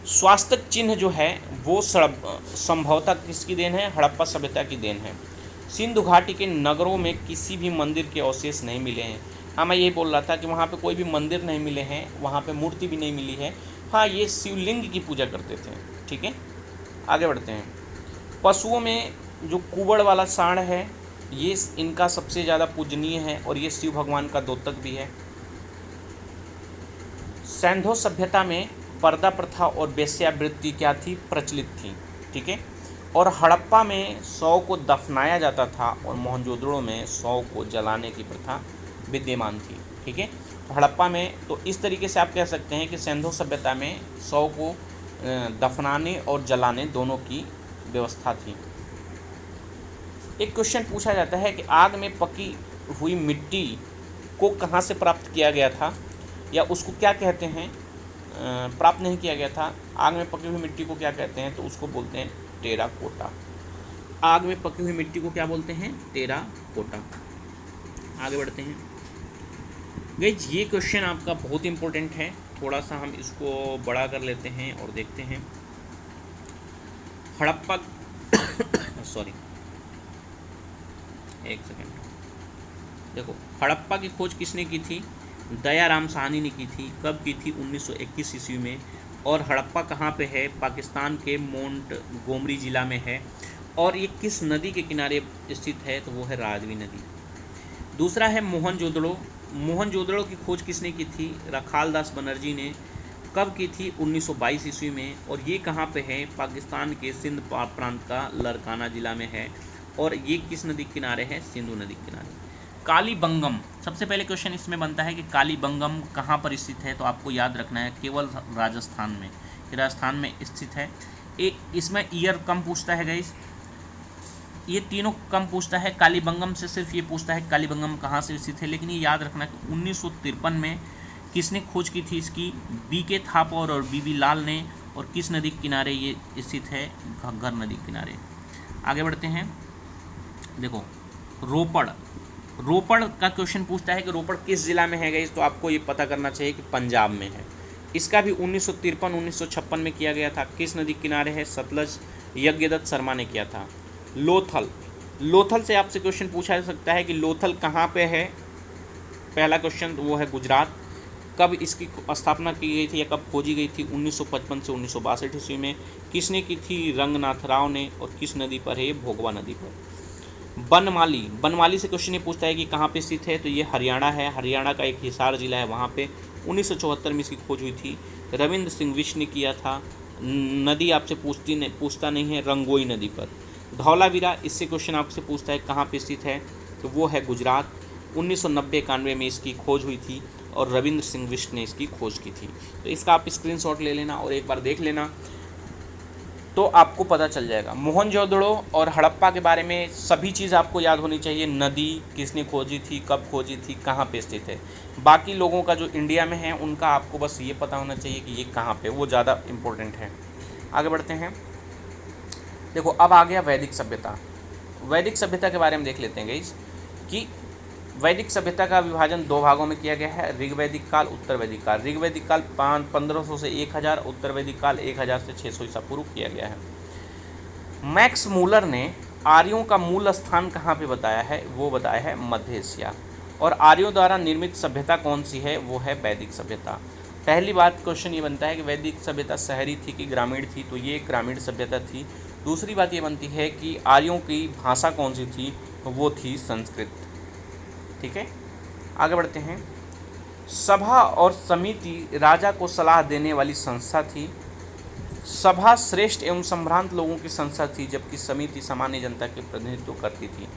स्वास्थ्य चिन्ह जो है वो संभवतः किसकी देन है, हड़प्पा सभ्यता की देन है। सिंधु घाटी के नगरों में किसी भी मंदिर के अवशेष नहीं मिले हैं। हाँ, मैं यही बोल रहा था कि वहाँ पे कोई भी मंदिर नहीं मिले हैं, वहाँ पे मूर्ति भी नहीं मिली है। हाँ, ये शिवलिंग की पूजा करते थे। ठीक है, आगे बढ़ते हैं। पशुओं में जो कुबड़ वाला सांड है, ये इनका सबसे ज़्यादा पूजनीय है और ये शिव भगवान का द्योतक भी है। सिंधु सभ्यता में पर्दा प्रथा और वेश्यावृत्ति क्या थी, प्रचलित थी। ठीक है, और हड़प्पा में शव को दफनाया जाता था और मोहनजोदड़ो में शव को जलाने की प्रथा विद्यमान थी। ठीक है, तो हड़प्पा में तो इस तरीके से आप कह सकते हैं कि सिंधु सभ्यता में शव को दफनाने और जलाने दोनों की व्यवस्था थी। एक क्वेश्चन पूछा जाता है कि आग में पकी हुई मिट्टी को कहाँ से प्राप्त किया गया था, या उसको क्या कहते हैं, प्राप्त नहीं किया गया था। आग में पकी हुई मिट्टी को क्या कहते हैं, तो उसको बोलते हैं टेराकोटा। आग में पकी हुई मिट्टी को क्या बोलते हैं, टेराकोटा। आगे बढ़ते हैं। गाइस ये क्वेश्चन आपका बहुत इंपॉर्टेंट है, थोड़ा सा हम इसको बड़ा कर लेते हैं और देखते हैं। हड़प्पा सॉरी एक सेकेंड। देखो हड़प्पा की खोज किसने की थी, दयाराम साहनी ने की थी। कब की थी, 1921 ईस्वी में। और हड़प्पा कहाँ पे है, पाकिस्तान के मोंटगोमरी ज़िला में है। और ये किस नदी के किनारे स्थित है, तो वो है रावी नदी। दूसरा है मोहनजोदड़ो। मोहनजोदड़ो की खोज किसने की थी, रखालदास बनर्जी ने। कब की थी, 1922 ईस्वी में। और ये कहाँ पे है, पाकिस्तान के सिंध प्रांत का लरकाना ज़िला में है। और ये किस नदी के किनारे है, सिंधु नदी के किनारे। कालीबंगम, सबसे पहले क्वेश्चन इसमें बनता है कि कालीबंगम कहाँ पर स्थित है, तो आपको याद रखना है केवल राजस्थान में, राजस्थान में स्थित है। एक इसमें ईयर कम पूछता है गाइस, ये तीनों कम पूछता है। कालीबंगम से सिर्फ ये पूछता है कालीबंगम कहाँ से स्थित है, लेकिन ये याद रखना कि 1953 में किसने खोज की थी इसकी, BK थापर और BB लाल ने। और किस नदी के किनारे ये स्थित है, घग्गर नदी के किनारे। आगे बढ़ते हैं। देखो रोपड़, रोपड़ का क्वेश्चन पूछता है कि रोपड़ किस ज़िला में है गाइस, तो आपको ये पता करना चाहिए कि पंजाब में है। इसका भी 1953-1956 में किया गया था। किस नदी के किनारे है, सतलज, यज्ञदत्त शर्मा ने किया था। लोथल, लोथल से आपसे क्वेश्चन पूछा जा सकता है कि लोथल कहाँ पे है, पहला क्वेश्चन वो है गुजरात, कब इसकी स्थापना की गई थी या कब खोजी गई थी? 1955 से 1962 ईस्वी में। किसने की थी? रंगनाथ राव ने। और किस नदी पर है? भोगवा नदी पर। बनमाली, बनमाली से क्वेश्चन ये पूछता है कि कहाँ पे स्थित है, तो ये हरियाणा है, हरियाणा का एक हिसार जिला है, वहाँ पे 1974 में इसकी खोज हुई थी। रविंद्र सिंह बिष्ट ने किया था। नदी आपसे पूछता नहीं है, रंगोई नदी पर। धौलावीरा, इससे क्वेश्चन आपसे पूछता है कहाँ पे स्थित है, तो वो है गुजरात। 1990-91 में इसकी खोज हुई थी और रविंद्र सिंह बिष्ट ने इसकी खोज की थी। तो इसका आप स्क्रीनशॉट ले लेना और एक बार देख लेना तो आपको पता चल जाएगा। मोहनजोदड़ो और हड़प्पा के बारे में सभी चीज़ आपको याद होनी चाहिए। नदी किसने खोजी थी, कब खोजी थी, कहाँ पे स्थित है। बाकी लोगों का जो इंडिया में है उनका आपको बस ये पता होना चाहिए कि ये कहाँ पे, वो ज़्यादा इम्पोर्टेंट है। आगे बढ़ते हैं। देखो अब आ गया वैदिक सभ्यता। वैदिक सभ्यता के बारे में देख लेते हैं गाइस कि वैदिक सभ्यता का विभाजन दो भागों में किया गया है, ऋग्वैदिक काल, उत्तर वैदिक काल। ऋग्वैदिक काल 1500 से 1000, उत्तर वैदिक काल 1000 से 600 ईसा पूर्व किया गया है। मैक्स मूलर ने आर्यों का मूल स्थान कहाँ पे बताया है, वो बताया है मध्य एशिया। और आर्यों द्वारा निर्मित सभ्यता कौन सी है, वो है वैदिक सभ्यता। पहली बात क्वेश्चन ये बनता है कि वैदिक सभ्यता शहरी थी कि ग्रामीण थी, तो ये ग्रामीण सभ्यता थी। दूसरी बात ये बनती है कि आर्यों की भाषा कौन सी थी, तो वो थी संस्कृत। ठीक है, आगे बढ़ते हैं। सभा और समिति राजा को सलाह देने वाली संस्था थी। सभा श्रेष्ठ एवं संभ्रांत लोगों की संस्था थी, जबकि समिति सामान्य जनता के प्रतिनिधित्व करती थी।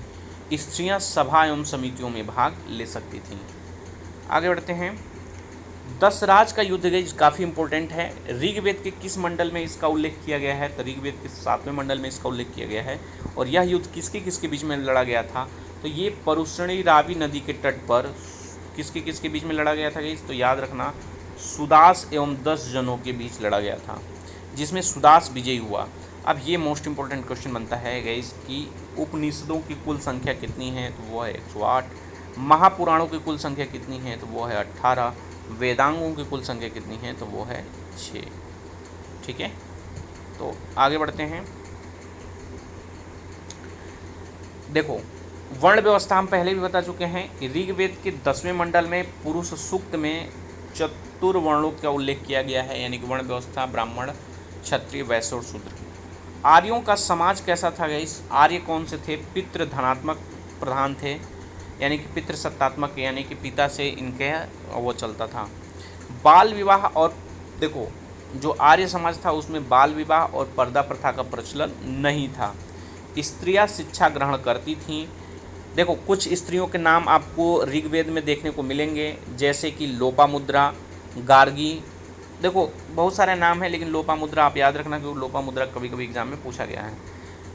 स्त्रियां सभा एवं समितियों में भाग ले सकती थीं। आगे बढ़ते हैं। दशराज का युद्ध गाइस काफ़ी इंपॉर्टेंट है। ऋग्वेद के किस मंडल में इसका उल्लेख किया गया है, तो ऋग्वेद के 7वें मंडल में इसका उल्लेख किया गया है। और यह युद्ध किसके किसके बीच में लड़ा गया था, तो ये परुष्णी रावी नदी के तट पर किसके किसके बीच में लड़ा गया था गाइस, तो याद रखना सुदास एवं 10 जनों के बीच लड़ा गया था, जिसमें सुदास विजयी हुआ। अब ये मोस्ट इंपॉर्टेंट क्वेश्चन बनता है गाइस कि उपनिषदों की कुल संख्या कितनी है, तो वो है 108। महापुराणों की कुल संख्या कितनी है, तो वो है 18। वेदांगों की कुल संख्या कितनी है, तो वो है 6। ठीक है, तो आगे बढ़ते हैं। देखो वर्ण व्यवस्था हम पहले भी बता चुके हैं कि ऋग्वेद के 10वें मंडल में पुरुष सूक्त में चतुर्वर्णों का उल्लेख किया गया है, यानी कि वर्ण व्यवस्था ब्राह्मण, क्षत्रिय, वैश्य और शूद्र। आर्यों का समाज कैसा था गाइस? आर्य कौन से थे? पितृ धनात्मक प्रधान थे, यानी कि पितृ सत्तात्मक, यानी कि पिता से इनके वो चलता था। बाल विवाह, और देखो जो आर्य समाज था उसमें बाल विवाह और पर्दा प्रथा का प्रचलन नहीं था। स्त्रियां शिक्षा ग्रहण करती थीं। देखो कुछ स्त्रियों के नाम आपको ऋग्वेद में देखने को मिलेंगे, जैसे कि लोपामुद्रा, गार्गी। देखो बहुत सारे नाम हैं, लेकिन लोपामुद्रा आप याद रखना क्योंकि लोपामुद्रा कभी कभी एग्जाम में पूछा गया है।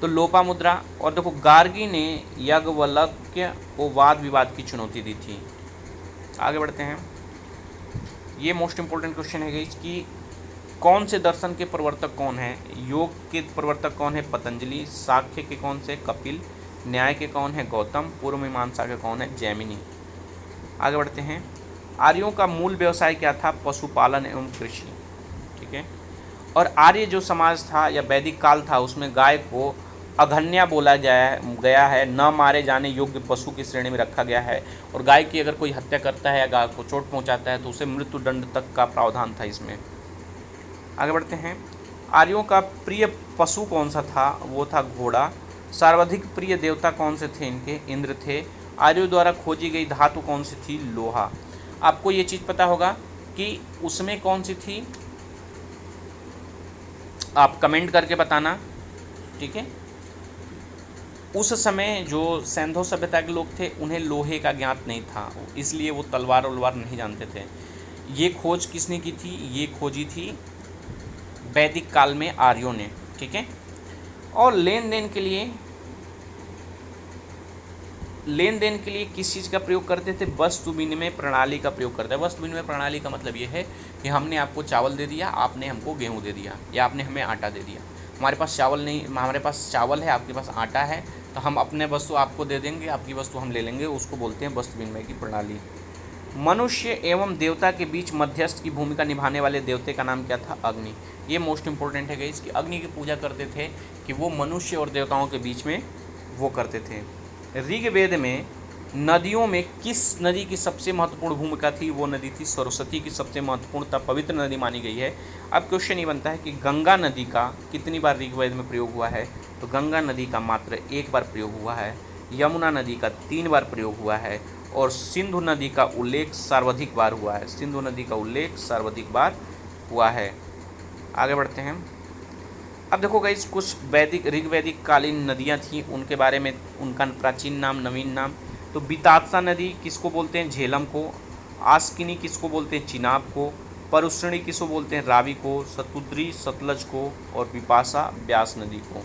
तो लोपामुद्रा, और देखो गार्गी ने याज्ञवल्क्य को वाद विवाद की चुनौती दी थी। आगे बढ़ते हैं। ये मोस्ट इंपॉर्टेंट क्वेश्चन है कि कौन से दर्शन के प्रवर्तक कौन है? योग के प्रवर्तक कौन है? पतंजलि। सांख्य के कौन से? कपिल। न्याय के कौन है? गौतम। पूर्व मीमांसा के कौन है? जैमिनी। आगे बढ़ते हैं। आर्यों का मूल व्यवसाय क्या था? पशुपालन एवं कृषि। ठीक है, और आर्य जो समाज था या वैदिक काल था उसमें गाय को अघन्या बोला गया है, न मारे जाने योग्य पशु की श्रेणी में रखा गया है। और गाय की अगर कोई हत्या करता है या गाय को चोट पहुंचाता है तो उसे मृत्यु दंड तक का प्रावधान था इसमें। आगे बढ़ते हैं। आर्यों का प्रिय पशु कौन सा था? वो था घोड़ा। सर्वाधिक प्रिय देवता कौन से थे इनके? इंद्र थे। आर्यों द्वारा खोजी गई धातु कौन सी थी? लोहा। आपको ये चीज़ पता होगा कि उसमें कौन सी थी, आप कमेंट करके बताना। ठीक है, उस समय जो सैंधव सभ्यता के लोग थे उन्हें लोहे का ज्ञात नहीं था, इसलिए वो तलवार उलवार नहीं जानते थे। ये खोज किसने की थी? ये खोजी थी वैदिक काल में आर्यों ने। ठीक है, और लेन देन के लिए किस चीज़ का प्रयोग करते थे? वस्तु विनिमय प्रणाली का प्रयोग करते हैं। वस्तु विनिमय प्रणाली का मतलब ये है कि हमने आपको चावल दे दिया, आपने हमको गेहूँ दे दिया, या आपने हमें आटा दे दिया। हमारे पास चावल नहीं, हमारे पास चावल है, आपके पास आटा है, तो हम अपने वस्तु आपको दे देंगे, आपकी वस्तु हम ले लेंगे, उसको बोलते हैं वस्तु विनिमय की प्रणाली। मनुष्य एवं देवता के बीच मध्यस्थ की भूमिका निभाने वाले देवते का नाम क्या था? अग्नि। ये मोस्ट इंपॉर्टेंट है गाइस कि अग्नि की पूजा करते थे, कि वो मनुष्य और देवताओं के बीच में वो करते थे। ऋग्वेद में नदियों में किस नदी की सबसे महत्वपूर्ण भूमिका थी? वो नदी थी सरस्वती की सबसे महत्वपूर्ण तथा पवित्र नदी मानी गई है। अब क्वेश्चन ये बनता है कि गंगा नदी का कितनी बार ऋग्वेद में प्रयोग हुआ है? तो गंगा नदी का मात्र 1 बार प्रयोग हुआ है। यमुना नदी का 3 बार प्रयोग हुआ है और सिंधु नदी का उल्लेख सर्वाधिक बार हुआ है। सिंधु नदी का उल्लेख सर्वाधिक बार हुआ है। आगे बढ़ते हैं। अब देखो गाइस, कुछ वैदिक ऋग्वैदिक कालीन नदियाँ थीं, उनके बारे में उनका प्राचीन नाम, नवीन नाम। तो बितात्सा नदी किसको बोलते हैं? झेलम को। आस्किनी किसको बोलते हैं? चिनाब को। परुष्णी किसको बोलते हैं? रावी को। सतुद्री सतलज को। और विपाशा व्यास नदी को।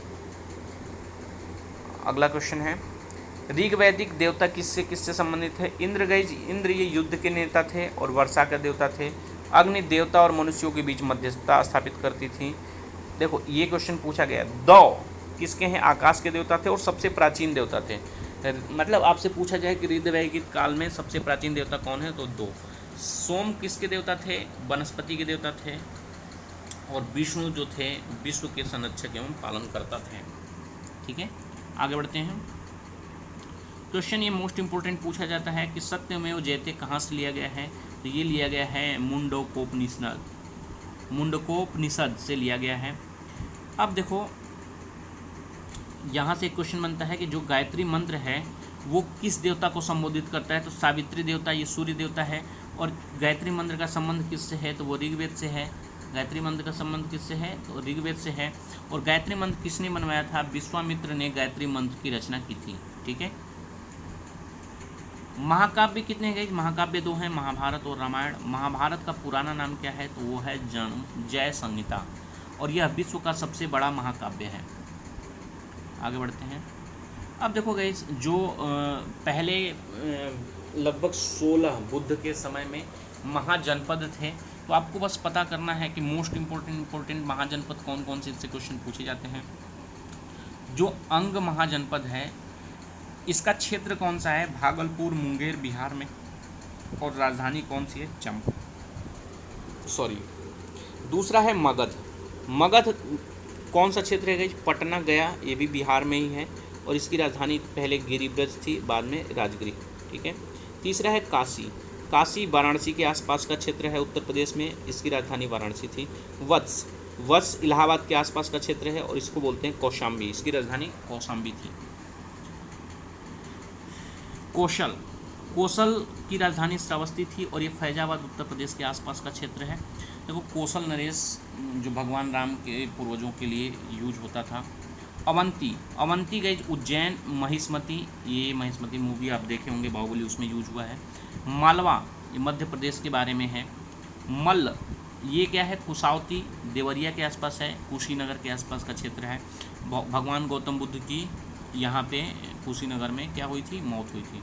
अगला क्वेश्चन है, ऋग्वैदिक देवता किससे किससे संबंधित है? इंद्र गाइस, इंद्र ये युद्ध के नेता थे और वर्षा के देवता थे। अग्नि देवता और मनुष्यों के बीच मध्यस्थता स्थापित करती थी। देखो ये क्वेश्चन पूछा गया। दो किसके हैं? आकाश के देवता थे और सबसे प्राचीन देवता थे। मतलब आपसे पूछा जाए कि ऋग्वैदिक काल में सबसे प्राचीन देवता कौन है, तो दो। सोम किसके देवता थे? वनस्पति के देवता थे। और विष्णु जो थे विश्व के संरक्षक एवं पालनकर्ता थे। ठीक है, आगे बढ़ते हैं। क्वेश्चन ये मोस्ट इंपोर्टेंट पूछा जाता है कि सत्यमेव जयते कहाँ से लिया गया है? तो ये लिया गया है मुंडकोपनिषद से लिया गया है। अब देखो यहाँ से एक क्वेश्चन बनता है कि जो गायत्री मंत्र है वो किस देवता को संबोधित करता है? तो सावित्री देवता, ये सूर्य देवता है। और गायत्री मंत्र का संबंध किससे है? तो वो ऋग्वेद से है। गायत्री मंत्र का संबंध किससे है? तो ऋग्वेद से है। और गायत्री मंत्र किसने बनवाया था? विश्वामित्र ने गायत्री मंत्र की रचना की थी। ठीक है, महाकाव्य कितने गए? महाकाव्य 2 हैं, महाभारत और रामायण। महाभारत का पुराना नाम क्या है? तो वो है जय संहिता, और यह विश्व का सबसे बड़ा महाकाव्य है। आगे बढ़ते हैं। अब देखो गाइस, जो पहले लगभग 16 बुद्ध के समय में महाजनपद थे, तो आपको बस पता करना है कि मोस्ट इम्पोर्टेंट महाजनपद कौन कौन से, इससे क्वेश्चन पूछे जाते हैं। जो अंग महाजनपद है इसका क्षेत्र कौन सा है? भागलपुर, मुंगेर बिहार में। और राजधानी कौन सी है? चंपा, सॉरी। दूसरा है मगध। मगध कौन सा क्षेत्र है? पटना, गया, ये भी बिहार में ही है। और इसकी राजधानी पहले गिरिब्रज थी, बाद में राजगिरी। ठीक है। तीसरा है काशी। काशी वाराणसी के आसपास का क्षेत्र है उत्तर प्रदेश में, इसकी राजधानी वाराणसी थी। वत्स, वत्स इलाहाबाद के आसपास का क्षेत्र है और इसको बोलते हैं कौशाम्बी, इसकी राजधानी कौशाम्बी थी। कौशल, कौशल की राजधानी श्रावस्ती थी और ये फैजाबाद उत्तर प्रदेश के आसपास का क्षेत्र है। देखो कौशल नरेश जो भगवान राम के पूर्वजों के लिए यूज होता था। अवंती, अवंती गई उज्जैन, महिष्मती, ये महिष्मती मूवी आप देखे होंगे बाहुबली, उसमें यूज हुआ है। मालवा, ये मध्य प्रदेश के बारे में है। मल्ल, ये क्या है? कुशावती, देवरिया के आसपास है, कुशीनगर के आसपास का क्षेत्र है। भगवान गौतम बुद्ध की यहाँ पे कुशीनगर में क्या हुई थी? मौत हुई थी।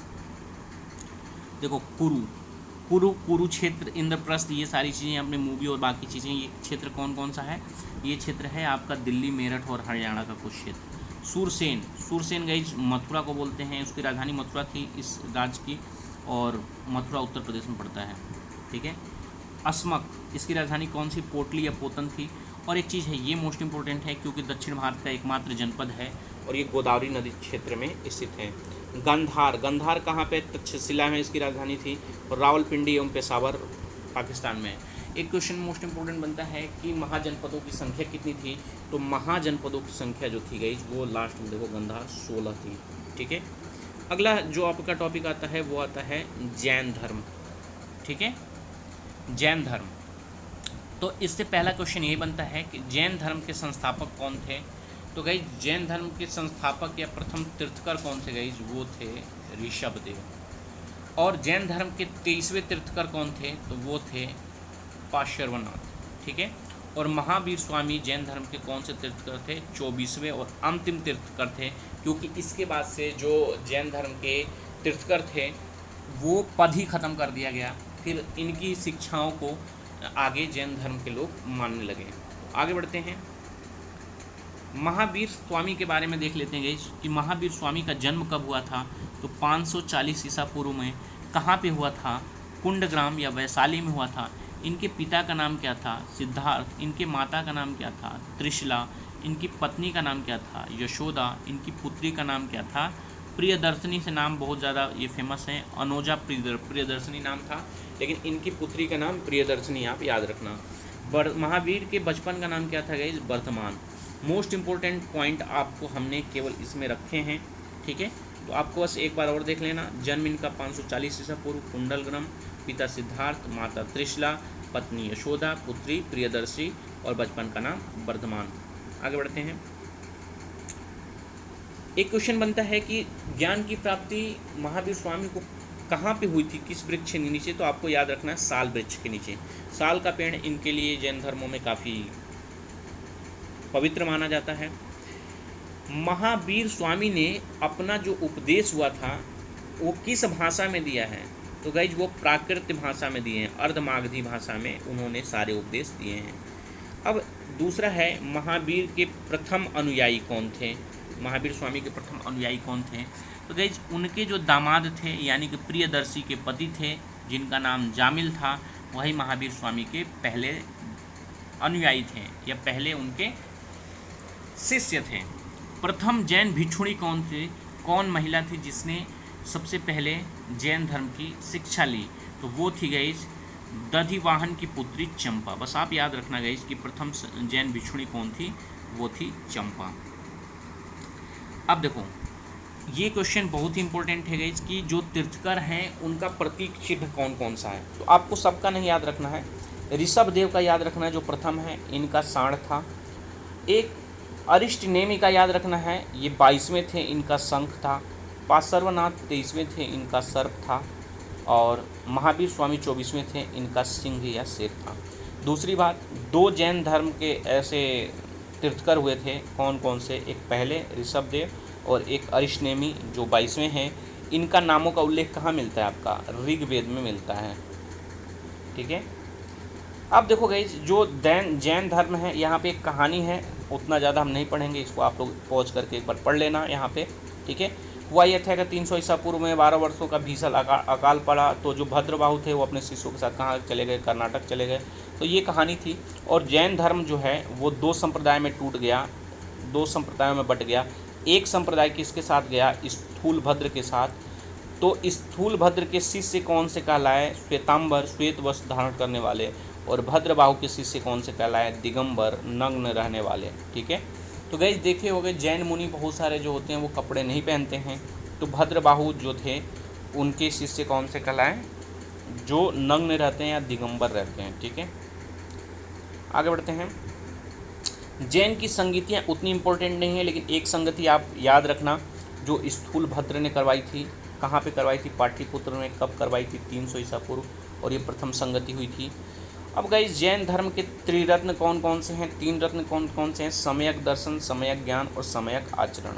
देखो कुरुक्षेत्र, इंद्रप्रस्थ, ये सारी चीज़ें अपने मूवी और बाकी चीज़ें, ये क्षेत्र कौन कौन सा है? ये क्षेत्र है आपका दिल्ली, मेरठ और हरियाणा का कुछ क्षेत्र। सूरसेन, सूरसेन गई मथुरा को बोलते हैं, उसकी राजधानी मथुरा थी इस राज्य की, और मथुरा उत्तर प्रदेश में पड़ता है। ठीक है। अस्मक, इसकी राजधानी कौन सी? पोटली या पोतन थी। और एक चीज़ है, ये मोस्ट इंपॉर्टेंट है क्योंकि दक्षिण भारत का एकमात्र जनपद है और ये गोदावरी नदी क्षेत्र में स्थित है। गंधार, गंधार कहाँ पे? तक्षशिला में इसकी राजधानी थी। और रावलपिंडी एवं पेशावर पाकिस्तान में। एक क्वेश्चन मोस्ट इंपॉर्टेंट बनता है कि महाजनपदों की संख्या कितनी थी? तो महाजनपदों की संख्या जो थी गई वो लास्ट में देखो गंधार 16 थी। ठीक है। अगला जो आपका टॉपिक आता है वो आता है जैन धर्म। ठीक है, जैन धर्म। तो इससे पहला क्वेश्चन यही बनता है कि जैन धर्म के संस्थापक कौन थे? तो गई जैन धर्म के संस्थापक या प्रथम तीर्थकर कौन थे? गई वो थे ऋषभदेव। और जैन धर्म के 23वें तीर्थकर कौन थे? तो वो थे पार्श्वनाथ। ठीक है। और महावीर स्वामी जैन धर्म के कौन से तीर्थकर थे? 24वें और अंतिम तीर्थकर थे, क्योंकि इसके बाद से जो जैन धर्म के तीर्थकर थे वो पद ही खत्म कर दिया गया। फिर इनकी शिक्षाओं को आगे जैन धर्म के लोग मानने लगे। आगे बढ़ते हैं। महावीर स्वामी के बारे में देख लेते हैं कि महावीर स्वामी का जन्म कब हुआ था? तो 540 ईसा पूर्व में। कहाँ पे हुआ था? कुंडग्राम या वैशाली में हुआ था। इनके पिता का नाम क्या था? सिद्धार्थ। इनके माता का नाम क्या था? त्रिशला। इनकी पत्नी का नाम क्या था? यशोदा। इनकी पुत्री का नाम क्या था? प्रियदर्शनी से नाम बहुत ज़्यादा ये फेमस है, अनोजा प्रियदर्शनी नाम था, लेकिन इनकी पुत्री का नाम प्रियदर्शनी, आप याद रखना। महावीर के बचपन का नाम क्या था guys? Vardhaman. Most important point आपको हमने केवल इसमें रखे हैं, ठीक है। तो आपको बस एक बार और देख लेना। जन्म इनका 540 ईसा पूर्व, कुंडल ग्रम, पिता सिद्धार्थ, माता त्रिशला, पत्नी यशोदा, पुत्री प्रियदर्शी और बचपन का नाम वर्धमान। आगे बढ़ते हैं। एक क्वेश्चन बनता है कि ज्ञान की प्राप्ति महावीर स्वामी को कहाँ पे हुई थी, किस वृक्ष के नीचे? तो आपको याद रखना है साल वृक्ष के नीचे। साल का पेड़ इनके लिए जैन धर्मों में काफ़ी पवित्र माना जाता है। महावीर स्वामी ने अपना जो उपदेश हुआ था वो किस भाषा में दिया है? तो गाइज वो प्राकृत भाषा में दिए हैं, अर्धमागधी भाषा में उन्होंने सारे उपदेश दिए हैं। अब दूसरा है, महावीर के प्रथम अनुयायी कौन थे? महावीर स्वामी के प्रथम अनुयायी कौन थे? तो गाइज उनके जो दामाद थे, यानी कि प्रियदर्शी के पति थे, जिनका नाम जामिल था, वही महावीर स्वामी के पहले अनुयायी थे या पहले उनके शिष्य थे। प्रथम जैन भिक्षुणी कौन थे? कौन महिला थी जिसने सबसे पहले जैन धर्म की शिक्षा ली? तो वो थी गाइज दधिवाहन की पुत्री चंपा। बस आप याद रखना गाइज कि प्रथम जैन भिक्षुणी कौन थी? वो थी चंपा। अब देखो ये क्वेश्चन बहुत ही इंपॉर्टेंट है गाइज कि जो तीर्थकर हैं उनका प्रतीक चिन्ह कौन कौन सा है? तो आपको सबका नहीं याद रखना है। ऋषभ देव का याद रखना है, जो प्रथम है, इनका साढ़ था। एक अरिष्ट नेमि का याद रखना है, ये 22वें थे, इनका शंख था। पार्श्वनाथ 23वें थे, इनका सर्प था। और महावीर स्वामी 24वें थे, इनका सिंह या शेर था। दूसरी बात, दो जैन धर्म के ऐसे तीर्थकर हुए थे, कौन कौन से? एक पहले ऋषभ देव और एक अरिष्ट नेमि जो 22वें हैं। इनका नामों का उल्लेख कहाँ मिलता है? आपका ऋग्वेद में मिलता है, ठीक है। अब देखो गाइज जो जैन धर्म है, यहाँ पे एक कहानी है, उतना ज़्यादा हम नहीं पढ़ेंगे, इसको आप लोग पॉज करके एक बार पढ़ लेना यहाँ पे, ठीक है। हुआ यह था कि 300 ईसा पूर्व में 12 वर्षों का भीषण अकाल पड़ा, तो जो भद्रबाहु थे वो अपने शिष्यों के साथ कहाँ चले गए? कर्नाटक चले गए। तो ये कहानी थी। और जैन धर्म जो है वो दो संप्रदाय में टूट गया, दो संप्रदायों में बट गया। एक संप्रदाय किसके साथ गया? स्थूलभद्र के साथ। तो स्थूलभद्र के शिष्य कौन से कहलाए? श्वेतांबर, श्वेत वस्त्र धारण करने वाले। और भद्रबाहु के शिष्य कौन से कहलाए? दिगंबर, नग्न रहने वाले, ठीक है। तो गाइस देखे होंगे जैन मुनि बहुत सारे जो होते हैं वो कपड़े नहीं पहनते हैं। तो भद्रबाहु जो थे उनके शिष्य कौन से कहलाए? जो नग्न रहते हैं या दिगंबर रहते हैं, ठीक है। आगे बढ़ते हैं। जैन की संगतियाँ उतनी इम्पोर्टेंट नहीं है, लेकिन एक संगति आप याद रखना जो स्थूलभद्र ने करवाई थी। कहाँ पे करवाई थी? पाटलिपुत्र में। कब करवाई थी? 300 ईसा पूर्व। और ये प्रथम संगति हुई थी। अब गाइस जैन धर्म के त्रिरत्न कौन कौन से हैं? 3 रत्न कौन कौन से हैं? सम्यक दर्शन, सम्यक ज्ञान और सम्यक आचरण।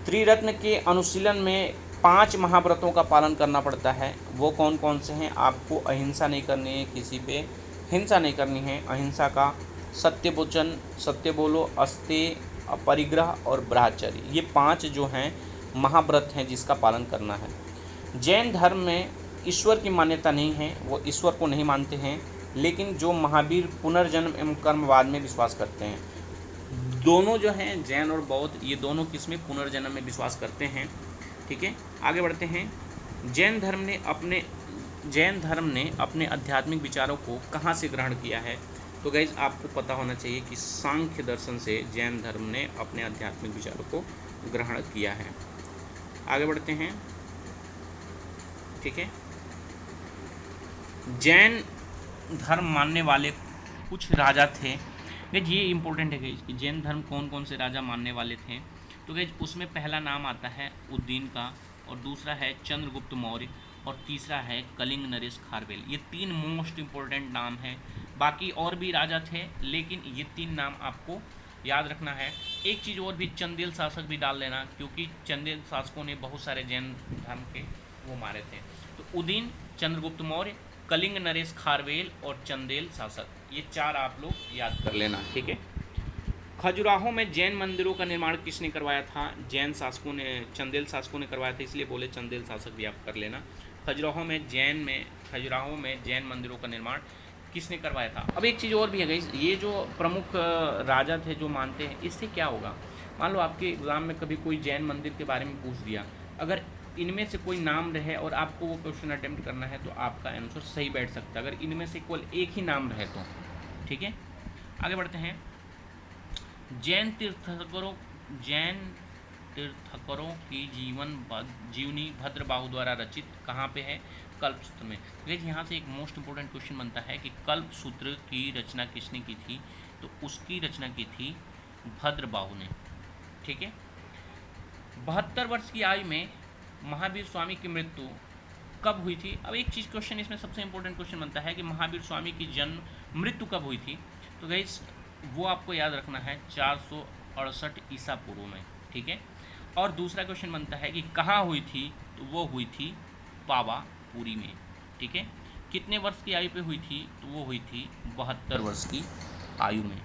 त्रिरत्न के अनुशीलन में 5 महाव्रतों का पालन करना पड़ता है। वो कौन कौन से हैं? आपको अहिंसा नहीं करनी है, किसी पे हिंसा नहीं करनी है। अहिंसा का सत्य वचन, सत्य बोलो, अस्तेय, अपरिग्रह और ब्रह्मचर्य, ये 5 जो हैं महाव्रत हैं जिसका पालन करना है। जैन धर्म में ईश्वर की मान्यता नहीं है, वो ईश्वर को नहीं मानते हैं, लेकिन जो महावीर पुनर्जन्म एवं कर्मवाद में विश्वास करते हैं। दोनों जो हैं जैन और बौद्ध, ये दोनों किसमें? पुनर्जन्म में विश्वास करते हैं, ठीक है। आगे बढ़ते हैं। जैन धर्म ने अपने आध्यात्मिक विचारों को कहाँ से ग्रहण किया है? तो गाइज आपको पता होना चाहिए कि सांख्य दर्शन से जैन धर्म ने अपने आध्यात्मिक विचारों को ग्रहण किया है। आगे बढ़ते हैं, ठीक है। जैन धर्म मानने वाले कुछ राजा थे। गाइज ये इंपॉर्टेंट है गाइज कि जैन धर्म कौन कौन से राजा मानने वाले थे। तो गाइज उसमें पहला नाम आता है उद्दीन का, और दूसरा है चंद्रगुप्त मौर्य, और तीसरा है कलिंग नरेश खारवेल। ये 3 मोस्ट इम्पोर्टेंट नाम हैं। बाकी और भी राजा थे, लेकिन ये 3 नाम आपको याद रखना है। एक चीज़ और भी, चंदेल शासक भी डाल लेना, क्योंकि चंदेल शासकों ने बहुत सारे जैन धर्म के वो मारे थे। तो उदीन, चंद्रगुप्त मौर्य, कलिंग नरेश खारवेल और चंदेल शासक, ये 4 आप लोग याद कर लेना, ठीक है। खजुराहो में जैन मंदिरों का निर्माण किसने करवाया था? जैन शासकों ने, चंदेल शासकों ने करवाया था, इसलिए बोले चंदेल शासक भी आप कर लेना। खजुराहो में जैन मंदिरों का निर्माण किसने करवाया था? अब एक चीज़ और भी है गाइस, ये जो प्रमुख राजा थे जो मानते हैं, इससे क्या होगा? मान लो आपके एग्ज़ाम में कभी कोई जैन मंदिर के बारे में पूछ दिया, अगर इनमें से कोई नाम रहे और आपको वो क्वेश्चन अटेम्प्ट करना है तो आपका आंसर सही बैठ सकता है, अगर इनमें से केवल एक ही नाम रहे तो। ठीक है, आगे बढ़ते हैं। जैन तीर्थकरों की जीवनी भद्रबाहु द्वारा रचित कहाँ पे है? कल्पसूत्र में। देखिए यहाँ से एक मोस्ट इंपॉर्टेंट क्वेश्चन बनता है कि कल्पसूत्र की रचना किसने की थी? तो उसकी रचना की थी भद्रबाहु ने। ठीक है, 72 वर्ष की आयु में महावीर स्वामी की मृत्यु कब हुई थी? अब एक चीज़ क्वेश्चन इसमें सबसे इंपॉर्टेंट क्वेश्चन बनता है कि महावीर स्वामी की मृत्यु कब हुई थी? तो गाइस वो आपको याद रखना है 468 ईसा पूर्व में। ठीक है, और दूसरा क्वेश्चन बनता है कि कहाँ हुई थी? तो वो हुई थी पावापुरी में। ठीक है, कितने वर्ष की आयु पे हुई थी? तो वो हुई थी 72 वर्ष की आयु में।